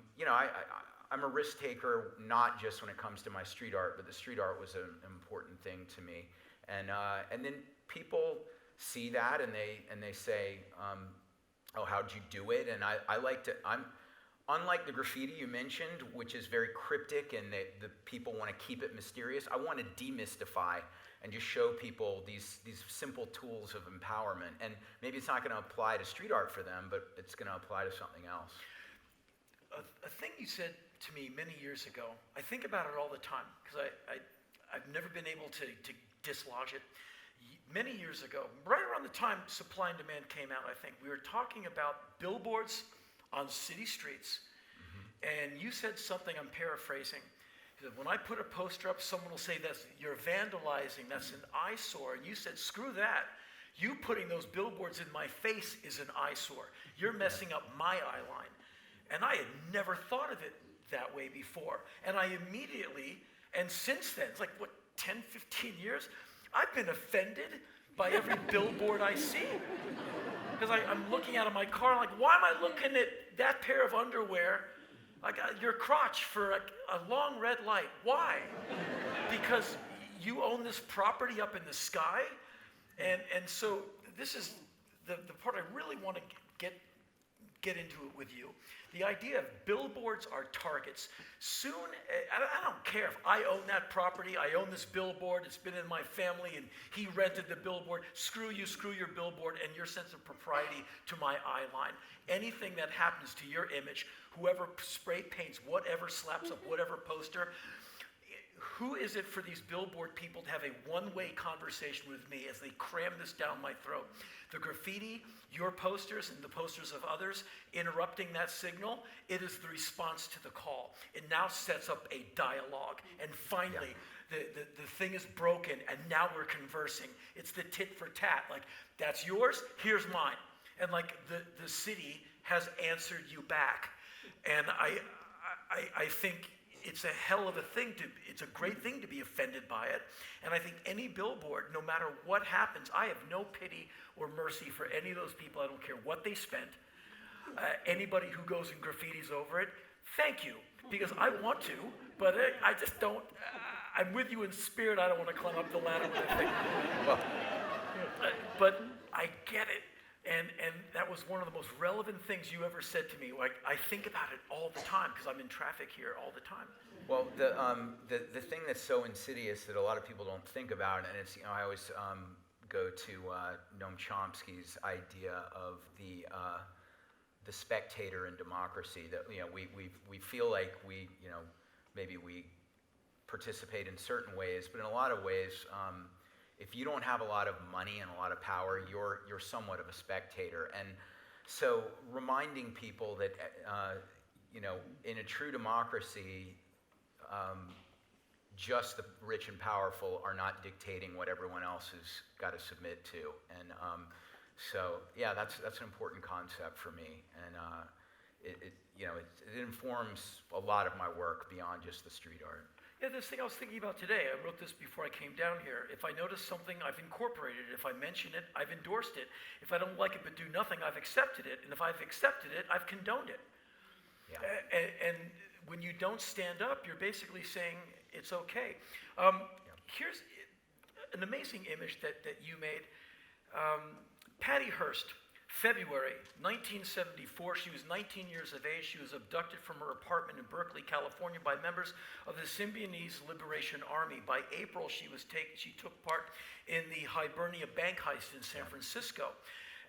a risk taker, not just when it comes to my street art, but the street art was an important thing to me. And then people see that and they say, oh, how'd you do it? And I like to, unlike the graffiti you mentioned, which is very cryptic and the people want to keep it mysterious, I want to demystify and just show people these simple tools of empowerment. And maybe it's not going to apply to street art for them, but it's going to apply to something else. A thing you said to me many years ago, I think about it all the time, because I've never been able to dislodge it. Many years ago, right around the time Supply and Demand came out, I think, we were talking about billboards on city streets, and you said something, I'm paraphrasing. You said, when I put a poster up, someone will say, you're vandalizing, that's an eyesore. And you said, screw that. You putting those billboards in my face is an eyesore. You're messing up my eye line. And I had never thought of it that way before. And I immediately, and since then, it's like, 10, 15 years, I've been offended by every billboard I see. Because I'm looking out of my car, like, why am I looking at that pair of underwear, like your crotch for a long red light? Why? Because you own this property up in the sky? And so this is the part I really want to get into it with you. The idea of billboards are targets. Soon, I don't care if I own that property, I own this billboard, it's been in my family, and he rented the billboard. Screw you, screw your billboard and your sense of propriety to my eye line. Anything that happens to your image, whoever spray paints, whatever slaps up, whatever poster, who is it for these billboard people to have a one-way conversation with me as they cram this down my throat? The graffiti, your posters, and the posters of others interrupting that signal, it is the response to the call. It now sets up a dialogue. And finally, the thing is broken, and now we're conversing. It's the tit for tat. Like, that's yours, here's mine. And like the city has answered you back. And I think it's a hell of a thing it's a great thing to be offended by it. And I think any billboard, no matter what happens, I have no pity or mercy for any of those people. I don't care what they spent. Anybody who goes and graffitis over it, thank you, because I want to, but I just don't. I'm with you in spirit. I don't want to climb up the ladder with a thing. But I get it. And that was one of the most relevant things you ever said to me. Like, I think about it all the time because I'm in traffic here all the time. Well, the thing that's so insidious that a lot of people don't think about, and it's, I always go to Noam Chomsky's idea of the spectator in democracy. That we feel like maybe we participate in certain ways, but in a lot of ways. If you don't have a lot of money and a lot of power, you're somewhat of a spectator. And so reminding people that, in a true democracy, just the rich and powerful are not dictating what everyone else has got to submit to. And so, yeah, that's an important concept for me. And it informs a lot of my work beyond just the street art. Yeah, this thing I was thinking about today, I wrote this before I came down here. If I notice something, I've incorporated it. If I mention it, I've endorsed it. If I don't like it but do nothing, I've accepted it. And if I've accepted it, I've condoned it. Yeah. And when you don't stand up, you're basically saying it's okay. Here's an amazing image that you made. Patty Hearst, February 1974, she was 19 years of age. She was abducted from her apartment in Berkeley, California by members of the Symbionese Liberation Army. By April, she took part in the Hibernia bank heist in San Francisco.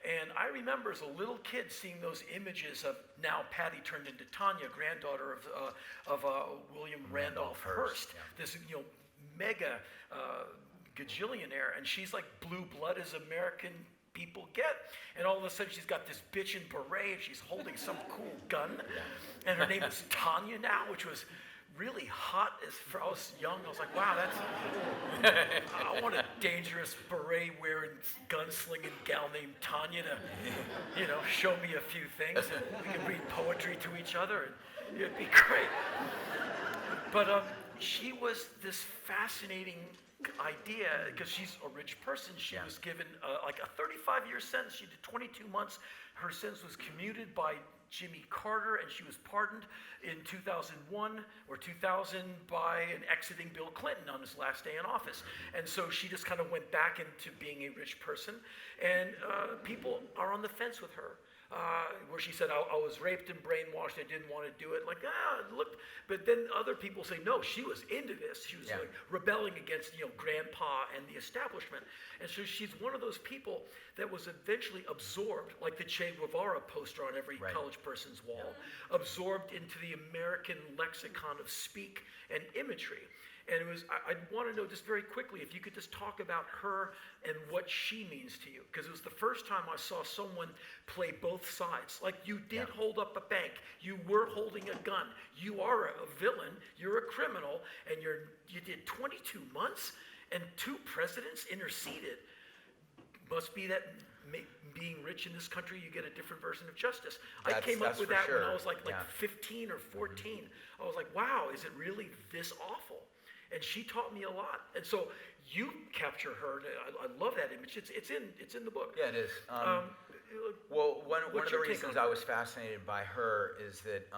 And I remember as a little kid seeing those images of now Patty turned into Tanya, granddaughter of William Randolph Hearst, this mega gajillionaire, and she's like blue blood as American people get. And all of a sudden she's got this bitchin' beret and she's holding some cool gun. And her name is Tanya now, which was really hot. I was young, I was like, wow, I want a dangerous beret-wearing, gun-slinging gal named Tanya to, show me a few things and we can read poetry to each other and it'd be great. But she was this fascinating idea because she's a rich person. She was given like a 35-year sentence. She did 22 months. Her sentence was commuted by Jimmy Carter, and she was pardoned in 2001 or 2000 by an exiting Bill Clinton on his last day in office. And so she just kind of went back into being a rich person. And people are on the fence with her. Where she said, I was raped and brainwashed, I didn't want to do it. Like, look. But then other people say, no, she was into this. She was like rebelling against, grandpa and the establishment. And so she's one of those people that was eventually absorbed, like the Che Guevara poster on every college person's wall, absorbed into the American lexicon of speak and imagery. And I'd want to know just very quickly if you could just talk about her and what she means to you. Because it was the first time I saw someone play both sides. Like, you did hold up a bank. You were holding a gun. You are a villain. You're a criminal. And you did 22 months and 2 presidents interceded. Must be that being rich in this country, you get a different version of justice. I came up with that when I was like 15 or 14. I was like, wow, is it really this awful? And she taught me a lot. And so you capture her. I love that image. It's in the book. Yeah, it is. Well, one of the reasons I was fascinated by her is that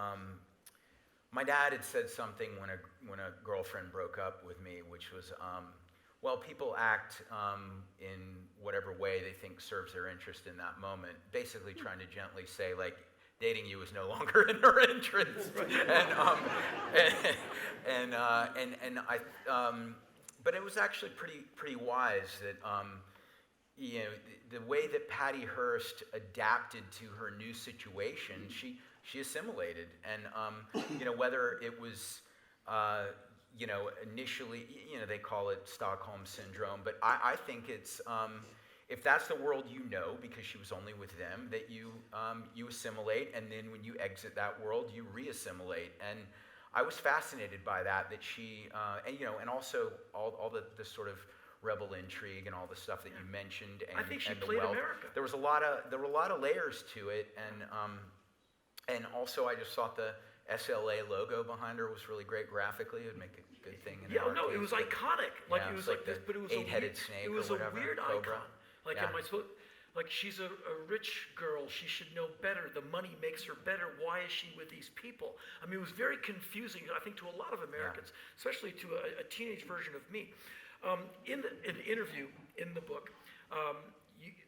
my dad had said something when a girlfriend broke up with me, which was, well, people act in whatever way they think serves their interest in that moment, basically trying to gently say, like, dating you is no longer in her interest. But it was actually pretty wise that the way that Patty Hearst adapted to her new situation, she assimilated, and whether it was initially they call it Stockholm syndrome, but I think it's if that's the world because she was only with them, that you assimilate, and then when you exit that world, you re-assimilate. And I was fascinated by that she, and also all the sort of rebel intrigue and all the stuff that you mentioned, and I think she and the played wealth. America. There were a lot of layers to it, and also I just thought the SLA logo behind her was really great graphically. It would make a good thing. In it was iconic. Like, it was like this, but it was eight-headed snake. It was or a whatever, weird cobra. icon. Like, am I supposed? Like, she's a rich girl. She should know better. The money makes her better. Why is she with these people? I mean, it was very confusing, I think, to a lot of Americans, especially to a teenage version of me. In an interview in the book,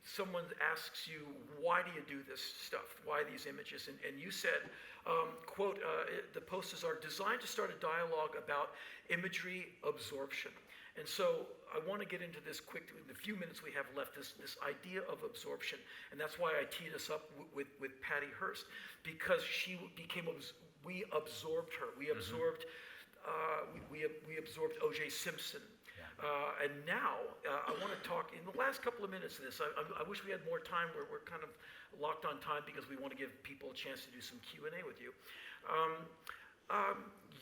someone asks you, why do you do this stuff? Why these images? And you said, quote, the posters are designed to start a dialogue about imagery absorption. And so I want to get into this quick, in the few minutes we have left, this idea of absorption. And that's why I teed us up with Patty Hearst, because we absorbed her. We absorbed, we absorbed O.J. Simpson. And now I want to talk, in the last couple of minutes of this, I wish we had more time. We're kind of locked on time because we want to give people a chance to do some Q&A with you.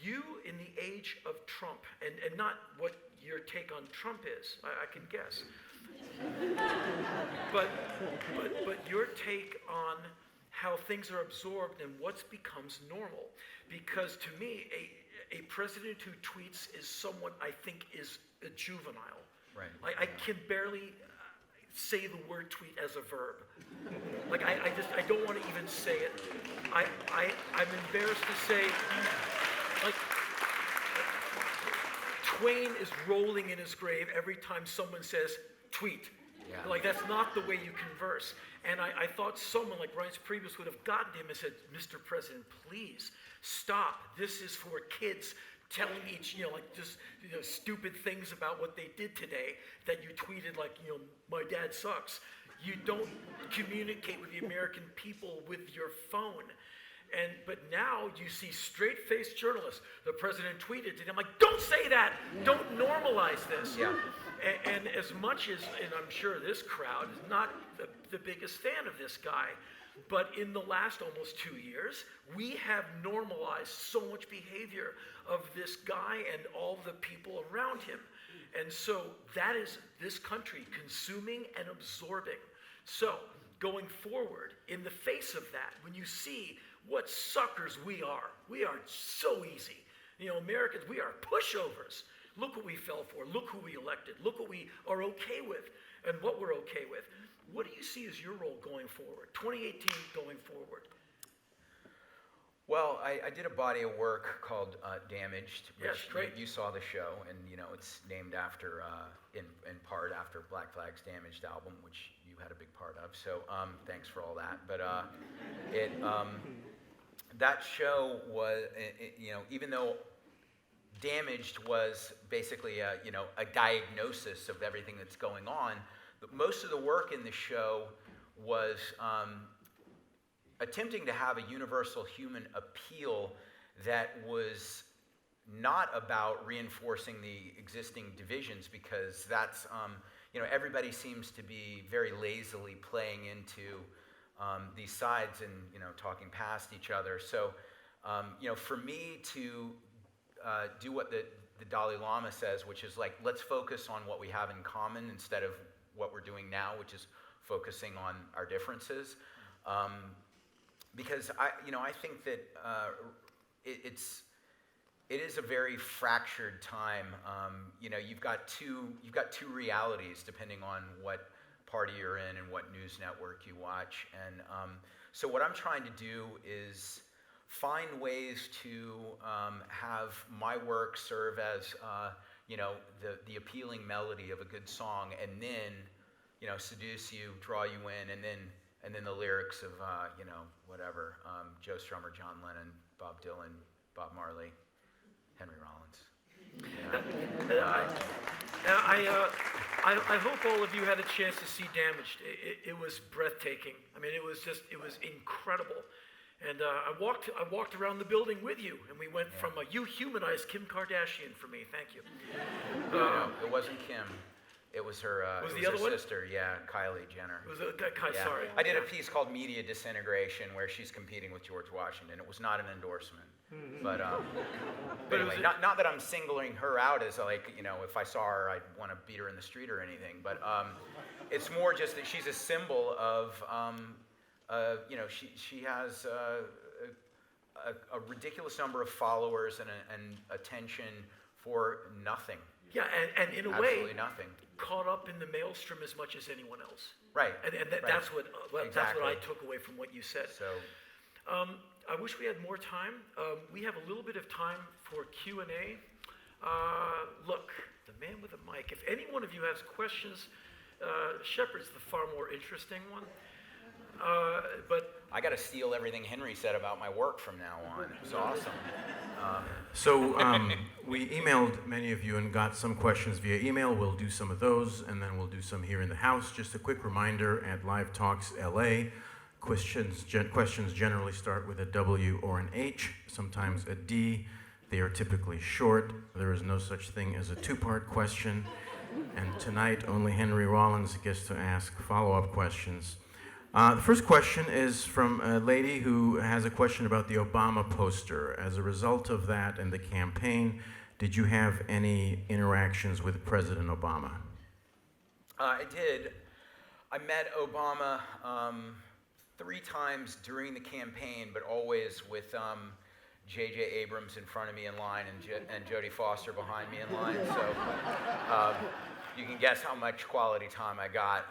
You, in the age of Trump, and not what your take on Trump is, I can guess, but your take on how things are absorbed and what becomes normal. Because to me, a president who tweets is someone I think is a juvenile. Right. I can barely say the word tweet as a verb. Like, I don't want to even say it. I'm embarrassed to say, like, Twain is rolling in his grave every time someone says tweet. Yeah. Like, that's not the way you converse. And I thought someone like Reince Priebus would have gotten him and said, Mr. President, please stop. This is for kids telling each, stupid things about what they did today that you tweeted, like, my dad sucks. You don't communicate with the American people with your phone. But now you see straight-faced journalists. The president tweeted to them, like, don't say that. Don't normalize this. Yeah. And as much as, and I'm sure this crowd is not the biggest fan of this guy, but in the last almost 2 years, we have normalized so much behavior of this guy and all the people around him. And so that is this country consuming and absorbing. So going forward, in the face of that, when you see what suckers we are so easy You know, Americans, we are pushovers. Look what we fell for. Look who we elected. Look what we are okay with and what we're okay with. What do you see as your role going forward, 2018 going forward? Well, I did a body of work called Damaged, which Yes, great. you saw the show, and you know it's named after, in part after Black Flag's Damaged album, which you had a big part of. So thanks for all that. But that show was, you know, even though Damaged was basically a diagnosis of everything that's going on, but most of the work in the show was attempting to have a universal human appeal that was not about reinforcing the existing divisions, because that's, everybody seems to be very lazily playing into these sides and, talking past each other. So, for me to do what the Dalai Lama says, which is like, let's focus on what we have in common instead of what we're doing now, which is focusing on our differences. Because I think that it is a very fractured time. You've got two realities depending on what party you're in and what news network you watch. And so what I'm trying to do is find ways to have my work serve as the appealing melody of a good song, and then seduce you, draw you in, and then the lyrics of whatever, Joe Strummer, John Lennon, Bob Dylan, Bob Marley, Henry Rollins. I hope all of you had a chance to see Damaged. It was breathtaking. I mean, it was incredible. And I walked around the building with you, and we went from you humanized Kim Kardashian for me. Thank you. No, it wasn't Kim. It was her. Was it the was other her one? sister? Yeah, Kylie Jenner. It was sorry. I did a piece called Media Disintegration, where she's competing with George Washington. It was not an endorsement, but anyway, not that I'm singling her out as if I saw her, I'd want to beat her in the street or anything. But it's more just that she's a symbol of. She has a ridiculous number of followers and attention for nothing. Yeah, and in a Absolutely way, nothing. Caught up in the maelstrom as much as anyone else. Right. And right. That's what that's Exactly. what I took away from what you said. So, I wish we had more time. We have a little bit of time for Q&A. Look, the man with the mic. If any one of you has questions, Shepard's the far more interesting one. But I got to steal everything Henry said about my work from now on. It was awesome. We emailed many of you and got some questions via email. We'll do some of those, and then we'll do some here in the house. Just a quick reminder, at Live Talks LA, questions generally start with a W or an H, sometimes a D. They are typically short. There is no such thing as a two-part question. And tonight, only Henry Rollins gets to ask follow-up questions. The first question is from a lady who has a question about the Obama poster. As a result of that and the campaign, did you have any interactions with President Obama? I did. I met Obama 3 times during the campaign, but always with J.J. Abrams in front of me in line and Jodie Foster behind me in line. So you can guess how much quality time I got.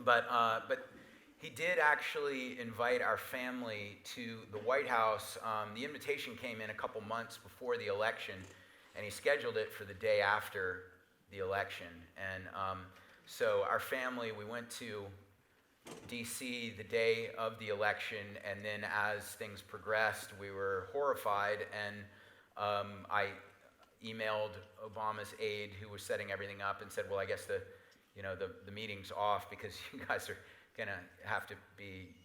But he did actually invite our family to the White House. The invitation came in a couple months before the election, and he scheduled it for the day after the election. And so our family, we went to D.C. the day of the election, and then as things progressed, we were horrified, and I emailed Obama's aide, who was setting everything up, and said, well, I guess the meeting's off because you guys are going to have to be,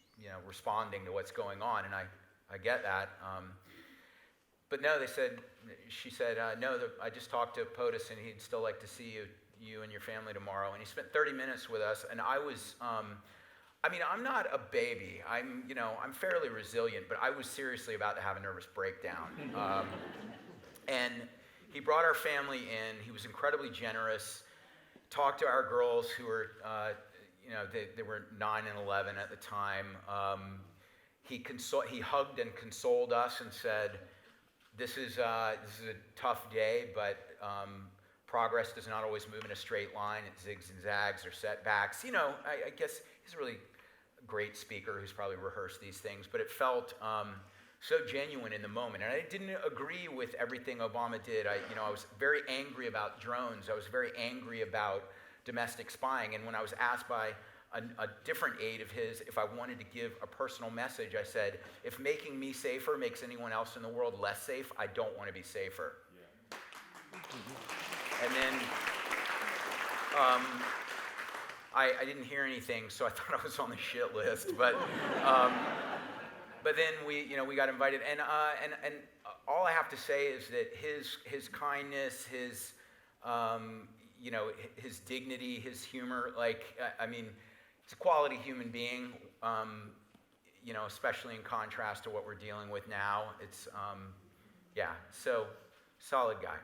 responding to what's going on. And I get that. But no, she said, no, I just talked to POTUS and he'd still like to see you and your family tomorrow. And he spent 30 minutes with us. And I was, I'm not a baby. I'm fairly resilient, but I was seriously about to have a nervous breakdown. And he brought our family in. He was incredibly generous. Talked to our girls who were, they were 9 and 11 at the time. He hugged and consoled us and said, this is a tough day, but progress does not always move in a straight line. It zigs and zags or setbacks. You know, I guess he's a really great speaker who's probably rehearsed these things, but it felt so genuine in the moment. And I didn't agree with everything Obama did. I was very angry about drones. I was very angry about domestic spying. And when I was asked by a different aide of his if I wanted to give a personal message, I said, if making me safer makes anyone else in the world less safe, I don't want to be safer. Yeah. And then I didn't hear anything, so I thought I was on the shit list. But then we got invited, and all I have to say is that his kindness, his his dignity, his humor, he's a quality human being. Especially in contrast to what we're dealing with now. It's so solid guy.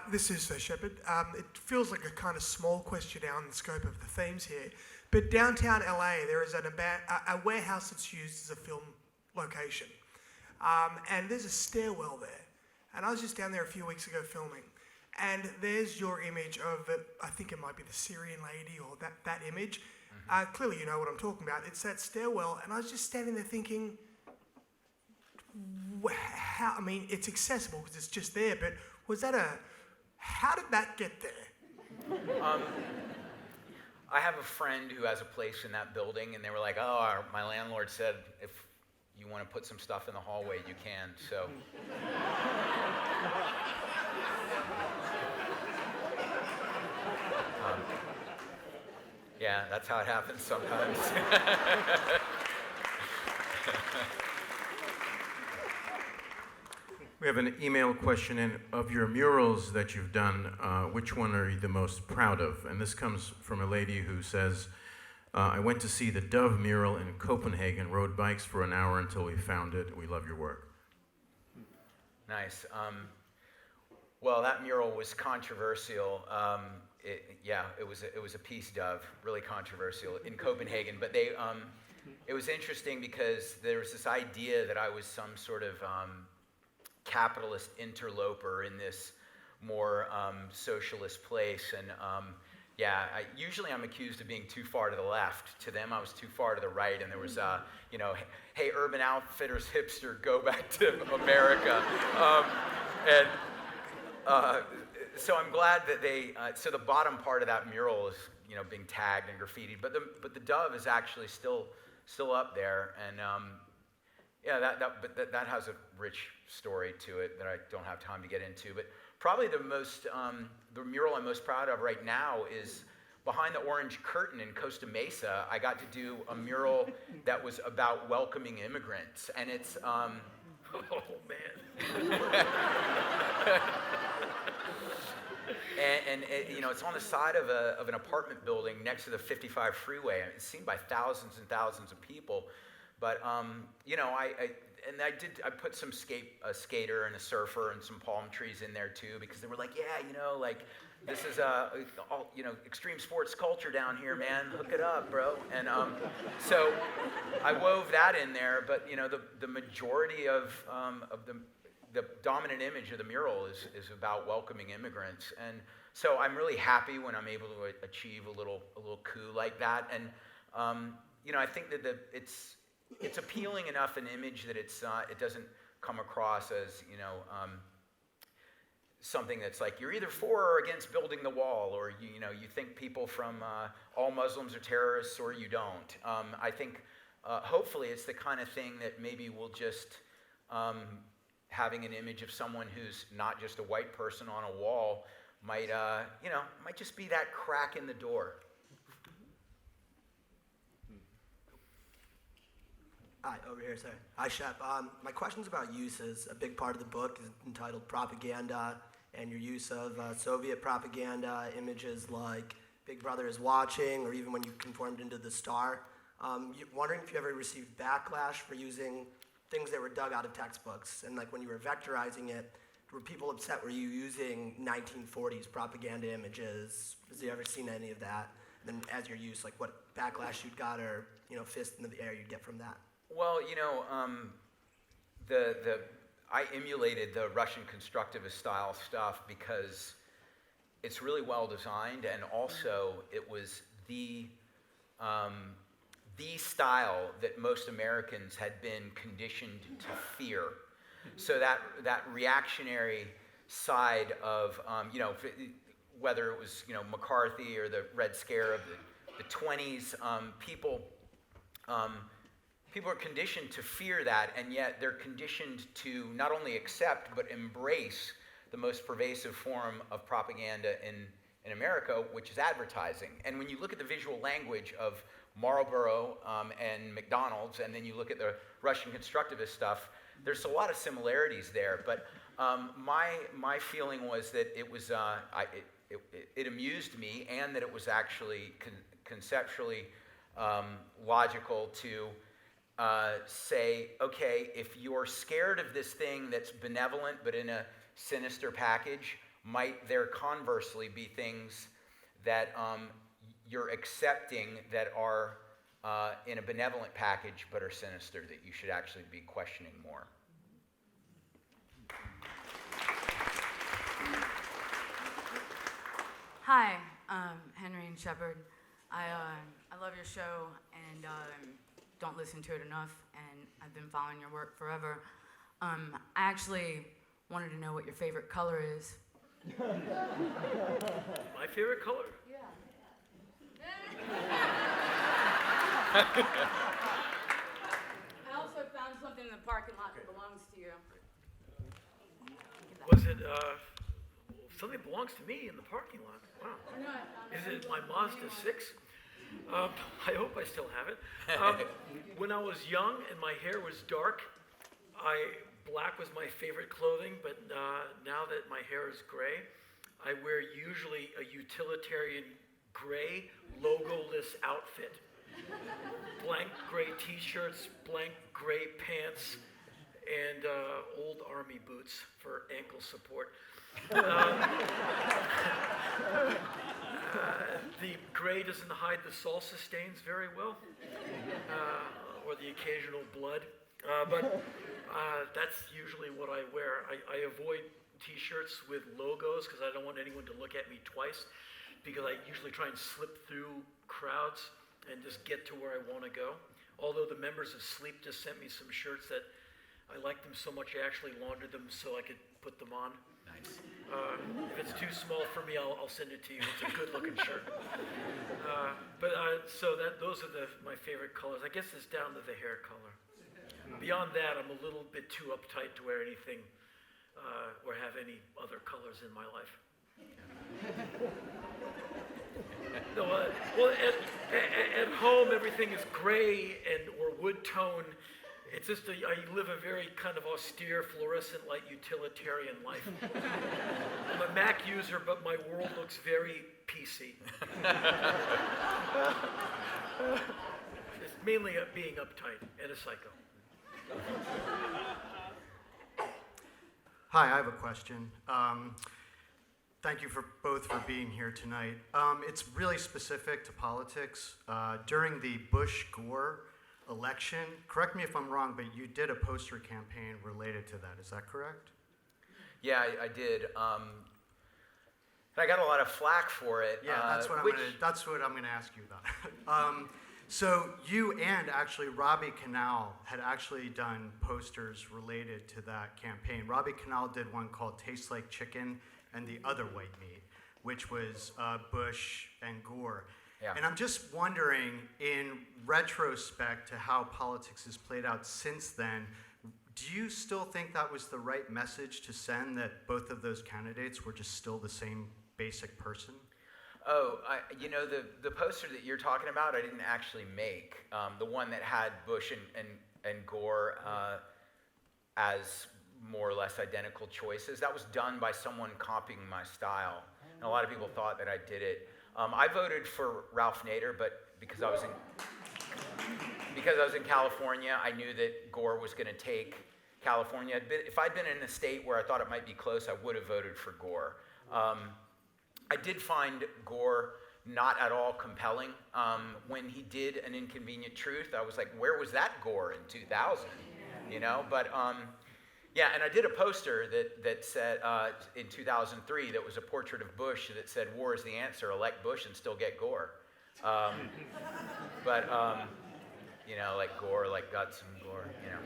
This is Shepard. It feels like a kind of small question now in the scope of the themes here, but downtown LA there is a warehouse that's used as a film location, and there's a stairwell there. And I was just down there a few weeks ago filming, and there's your image of I think it might be the Syrian lady or that image. Mm-hmm. Clearly you know what I'm talking about. It's that stairwell, and I was just standing there thinking, it's accessible because it's just there, but how did that get there? I have a friend who has a place in that building, and they were like, my landlord said if you want to put some stuff in the hallway, you can, so. Yeah, that's how it happens sometimes. We have an email question in. Of your murals that you've done, which one are you the most proud of? And this comes from a lady who says, I went to see the Dove mural in Copenhagen, rode bikes for an hour until we found it. We love your work. Nice. Well, that mural was controversial. It was a peace dove, really controversial in Copenhagen. But it was interesting because there was this idea that I was some sort of capitalist interloper in this more socialist place, and usually I'm accused of being too far to the left. To them, I was too far to the right, and there was, hey, Urban Outfitters hipster, go back to America, so I'm glad that so the bottom part of that mural is, being tagged and graffitied, but the dove is actually still up there, and that has a rich story to it that I don't have time to get into. But probably the mural I'm most proud of right now is behind the orange curtain in Costa Mesa. I got to do a mural that was about welcoming immigrants, and it's Oh man. and it's on the side of an apartment building next to the 55 freeway. It's seen by thousands and thousands of people. But I put some a skater and a surfer and some palm trees in there too, because they were like, this is extreme sports culture down here, man. Hook it up, bro. And so I wove that in there. But the majority of the dominant image of the mural is about welcoming immigrants, and so I'm really happy when I'm able to achieve a little coup like that. And I think that it's appealing enough an image that it doesn't come across as something that's like you're either for or against building the wall, or you think people from all Muslims are terrorists, or you don't. I think hopefully it's the kind of thing that maybe will just having an image of someone who's not just a white person on a wall might just be that crack in the door. Hi, over here, sorry. Hi, Shep. My question's about uses. A big part of the book is entitled Propaganda, and your use of Soviet propaganda, images like Big Brother is watching, or even when you conformed into the star. Wondering if you ever received backlash for using things that were dug out of textbooks, and like when you were vectorizing it, were people upset? Were you using 1940s propaganda images? Has you ever seen any of that? And then as your use, like what backlash you'd got or, fist into the air you'd get from that? Well, I emulated the Russian constructivist style stuff because it's really well designed, and also it was the style that most Americans had been conditioned to fear. So that reactionary side of, whether it was, McCarthy or the Red Scare of the 20s, people are conditioned to fear that, and yet they're conditioned to not only accept but embrace the most pervasive form of propaganda in America, which is advertising. And when you look at the visual language of Marlboro and McDonald's, and then you look at the Russian constructivist stuff, there's a lot of similarities there. But my feeling was that it was it amused me, and that it was actually conceptually logical to say, okay, if you're scared of this thing that's benevolent but in a sinister package, might there conversely be things that you're accepting that are in a benevolent package but are sinister, that you should actually be questioning more? Hi, Henry and Shepard. I love your show and don't listen to it enough, and I've been following your work forever. I actually wanted to know what your favorite color is. My favorite color? Yeah. I also found something in the parking lot that belongs to you. Was it something belongs to me in the parking lot? Wow. No, I found Is it it my Mazda 6? I hope I still have it. When I was young and my hair was dark, black was my favorite clothing, but now that my hair is gray, I wear usually a utilitarian gray logo-less outfit. Blank gray t-shirts, blank gray pants, and old army boots for ankle support. The gray doesn't hide the salsa stains very well, or the occasional blood, but that's usually what I wear. I avoid t-shirts with logos because I don't want anyone to look at me twice, because I usually try and slip through crowds and just get to where I want to go. Although the members of Sleep just sent me some shirts that I liked them so much I actually laundered them so I could put them on. Nice. If it's too small for me, I'll send it to you. It's a good-looking shirt. Those are my favorite colors. I guess it's down to the hair color. Beyond that, I'm a little bit too uptight to wear anything or have any other colors in my life. No, well, at home everything is gray or wood tone. It's just I live a very kind of austere, fluorescent light utilitarian life. I'm a Mac user, but my world looks very PC. It's mainly being uptight and a psycho. Hi, I have a question. Thank you both for being here tonight. It's really specific to politics. During the Bush-Gore election, correct me if I'm wrong, but you did a poster campaign related to that. Is that correct? Yeah, I did. And I got a lot of flack for it. Yeah, that's what I'm gonna ask you about. So you and actually Robbie Canal had actually done posters related to that campaign. Robbie Canal did one called "Tastes Like Chicken and the Other White Meat," which was Bush and Gore. Yeah. And I'm just wondering, in retrospect to how politics has played out since then, do you still think that was the right message to send, that both of those candidates were just still the same basic person? Oh, the poster that you're talking about, I didn't actually make. The one that had Bush and Gore as more or less identical choices, that was done by someone copying my style. And a lot of people thought that I did it. I voted for Ralph Nader, but because I was in California, I knew that Gore was going to take California. If I'd been in a state where I thought it might be close, I would have voted for Gore. I did find Gore not at all compelling. When he did An Inconvenient Truth, I was like, where was that gore in 2000? You know, but yeah, and I did a poster that said, in 2003, that was a portrait of Bush that said, war is the answer, elect Bush and still get gore. But, you know, like gore, like guts and gore, you know.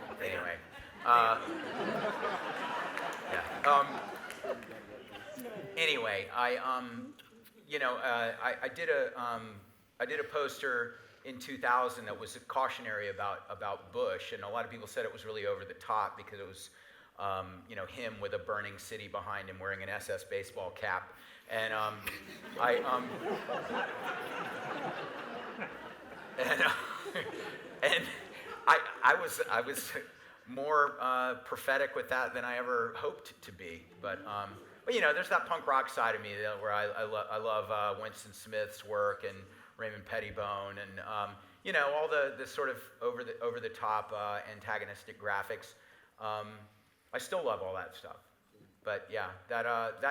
But anyway. Yeah. Anyway, you know, I did a poster in 2000 that was a cautionary about Bush, and a lot of people said it was really over the top because it was, you know, him with a burning city behind him wearing an SS baseball cap, and I was more prophetic with that than I ever hoped to be, but you know, there's that punk rock side of me where I love Winston Smith's work and Raymond Pettibone, and you know, all the sort of over the top antagonistic graphics. I still love all that stuff, but yeah, that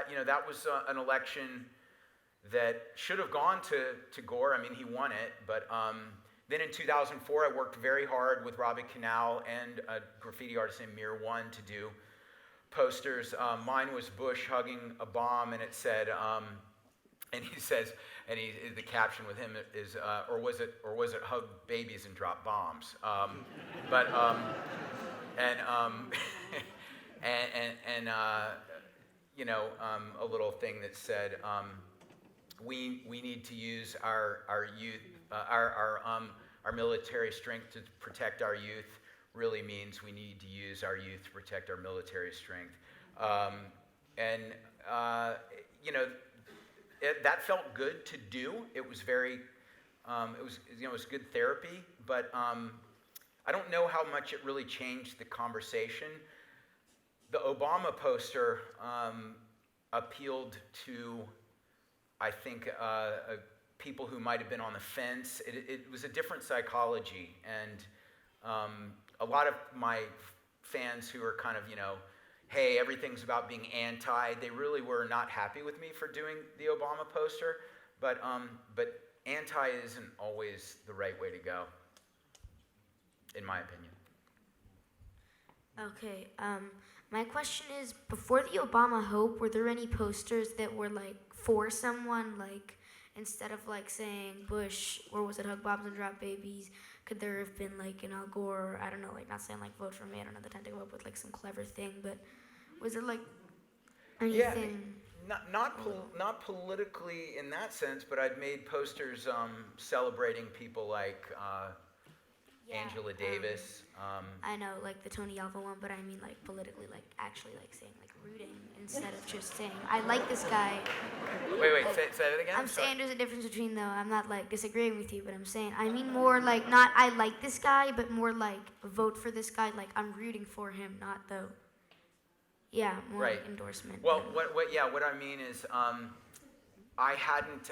you know, that was an election that should have gone to Gore. I mean, he won it, but then in 2004, I worked very hard with Robbie Canal and a graffiti artist named Mir One to do posters. Mine was Bush hugging a bomb, and it said, and he says, and the caption with him is, or was it hug babies and drop bombs? You know, a little thing that said, we need to use our youth, our military strength to protect our youth. Really means we need to use our youth to protect our military strength. You know, that felt good to do. It was very, it was good therapy, but I don't know how much it really changed the conversation. The Obama poster appealed to, I think, people who might have been on the fence. It was a different psychology, and a lot of my fans who are kind of, you know, hey, everything's about being anti, they really were not happy with me for doing the Obama poster, but anti isn't always the right way to go, in my opinion. Okay, my question is, before the Obama Hope, were there any posters that were like for someone, like instead of like saying Bush, or was it hug bombs and drop babies, could there have been like an Al Gore, I don't know, like not saying like vote for me, I don't know the time to come up with like some clever thing, but was there like anything? Yeah, not politically in that sense, but I'd made posters celebrating people like Angela Davis. I know, like the Tony Alva one, but I mean like politically, like actually like saying like rooting instead of just saying, I like this guy. Wait, say that again? I'm saying there's a difference between, though, I'm not like disagreeing with you, but I'm saying, I mean more like not I like this guy, but more like vote for this guy, like I'm rooting for him, not though. Yeah, more right. like endorsement. Well, what I mean is, I hadn't,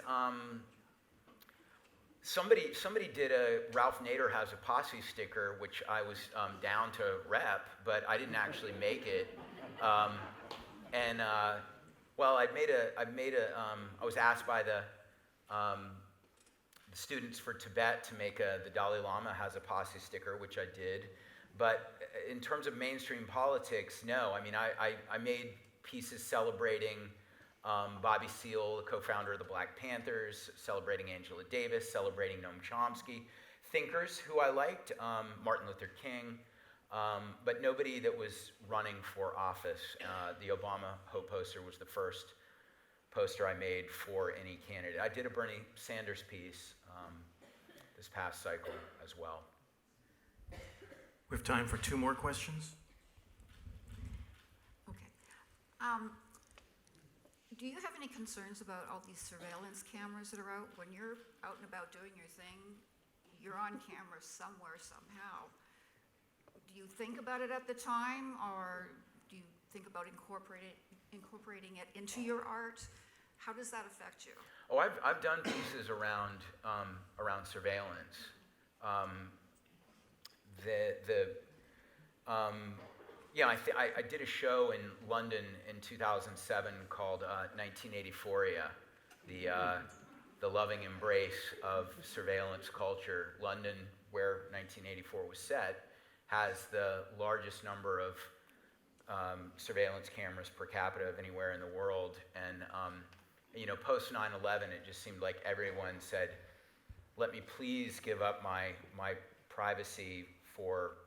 somebody did a Ralph Nader Has a Posse sticker, which I was down to rep, but I didn't actually make it. Well, I was asked by the students for Tibet to make the Dalai Lama Has a Posse sticker, which I did. But in terms of mainstream politics, no. I mean, I made pieces celebrating Bobby Seale, the co-founder of the Black Panthers, celebrating Angela Davis, celebrating Noam Chomsky, thinkers who I liked, Martin Luther King, but nobody that was running for office. The Obama Hope poster was the first poster I made for any candidate. I did a Bernie Sanders piece this past cycle as well. We have time for 2 more questions. Okay. Do you have any concerns about all these surveillance cameras that are out? When you're out and about doing your thing, you're on camera somewhere, somehow. Do you think about it at the time, or do you think about incorporating it into your art? How does that affect you? Oh, I've done pieces around surveillance. Yeah, I did a show in London in 2007 called 1984, the loving embrace of surveillance culture. London, where 1984 was set, has the largest number of surveillance cameras per capita of anywhere in the world. And post 9/11, it just seemed like everyone said, "Let me please give up my privacy for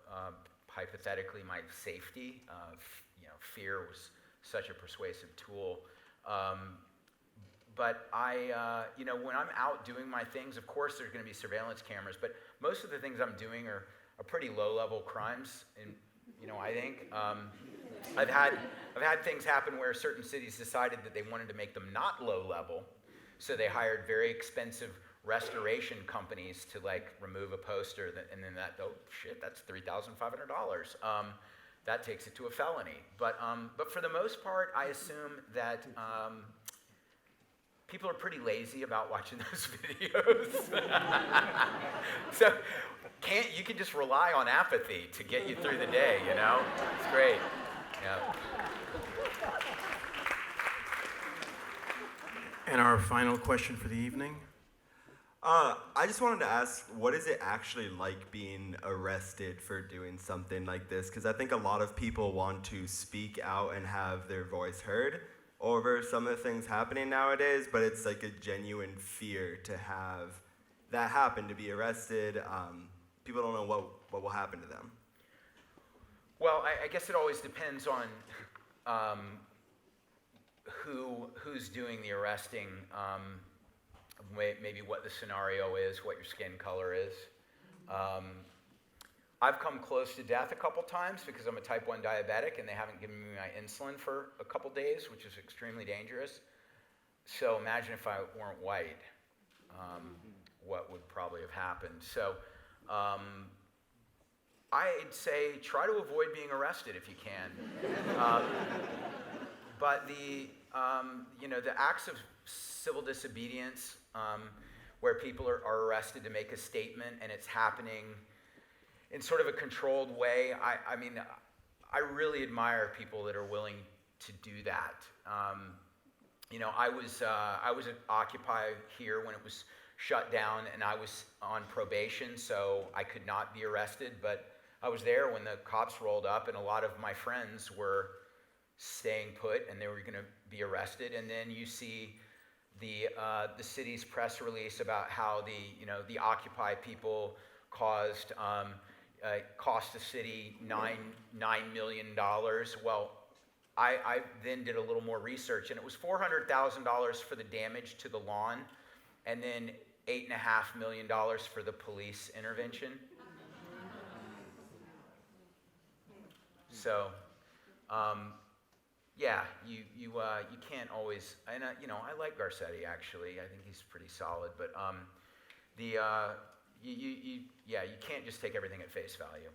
hypothetically my safety." Fear was such a persuasive tool. But when I'm out doing my things, of course there's going to be surveillance cameras, but most of the things I'm doing are pretty low-level crimes. And I think I've had things happen where certain cities decided that they wanted to make them not low-level, so they hired very expensive restoration companies to remove a poster, and then that's $3,500. That takes it to a felony. But for the most part, I assume that people are pretty lazy about watching those videos. So you can just rely on apathy to get you through the day, It's great. Yeah. And our final question for the evening. I just wanted to ask, what is it actually like being arrested for doing something like this? Because I think a lot of people want to speak out and have their voice heard over some of the things happening nowadays, but it's like a genuine fear to have that happen, to be arrested. People don't know what will happen to them. Well, I guess it always depends on who's doing the arresting. Maybe what the scenario is, what your skin color is. I've come close to death a couple times because I'm a type 1 diabetic and they haven't given me my insulin for a couple days, which is extremely dangerous. So imagine if I weren't white, what would probably have happened. So I'd say try to avoid being arrested if you can. But the acts of civil disobedience, where people are arrested to make a statement and it's happening in sort of a controlled way, I really admire people that are willing to do that. I was at Occupy here when it was shut down, and I was on probation, so I could not be arrested, but I was there when the cops rolled up, and a lot of my friends were staying put, and they were going to be arrested. And then you see the city's press release about how the Occupy people cost the city $9 million. Well, I then did a little more research, and it was $400,000 for the damage to the lawn, and then $8.5 million for the police intervention. So, yeah, you can't always, and I like Garcetti actually. I think he's pretty solid, but you can't just take everything at face value.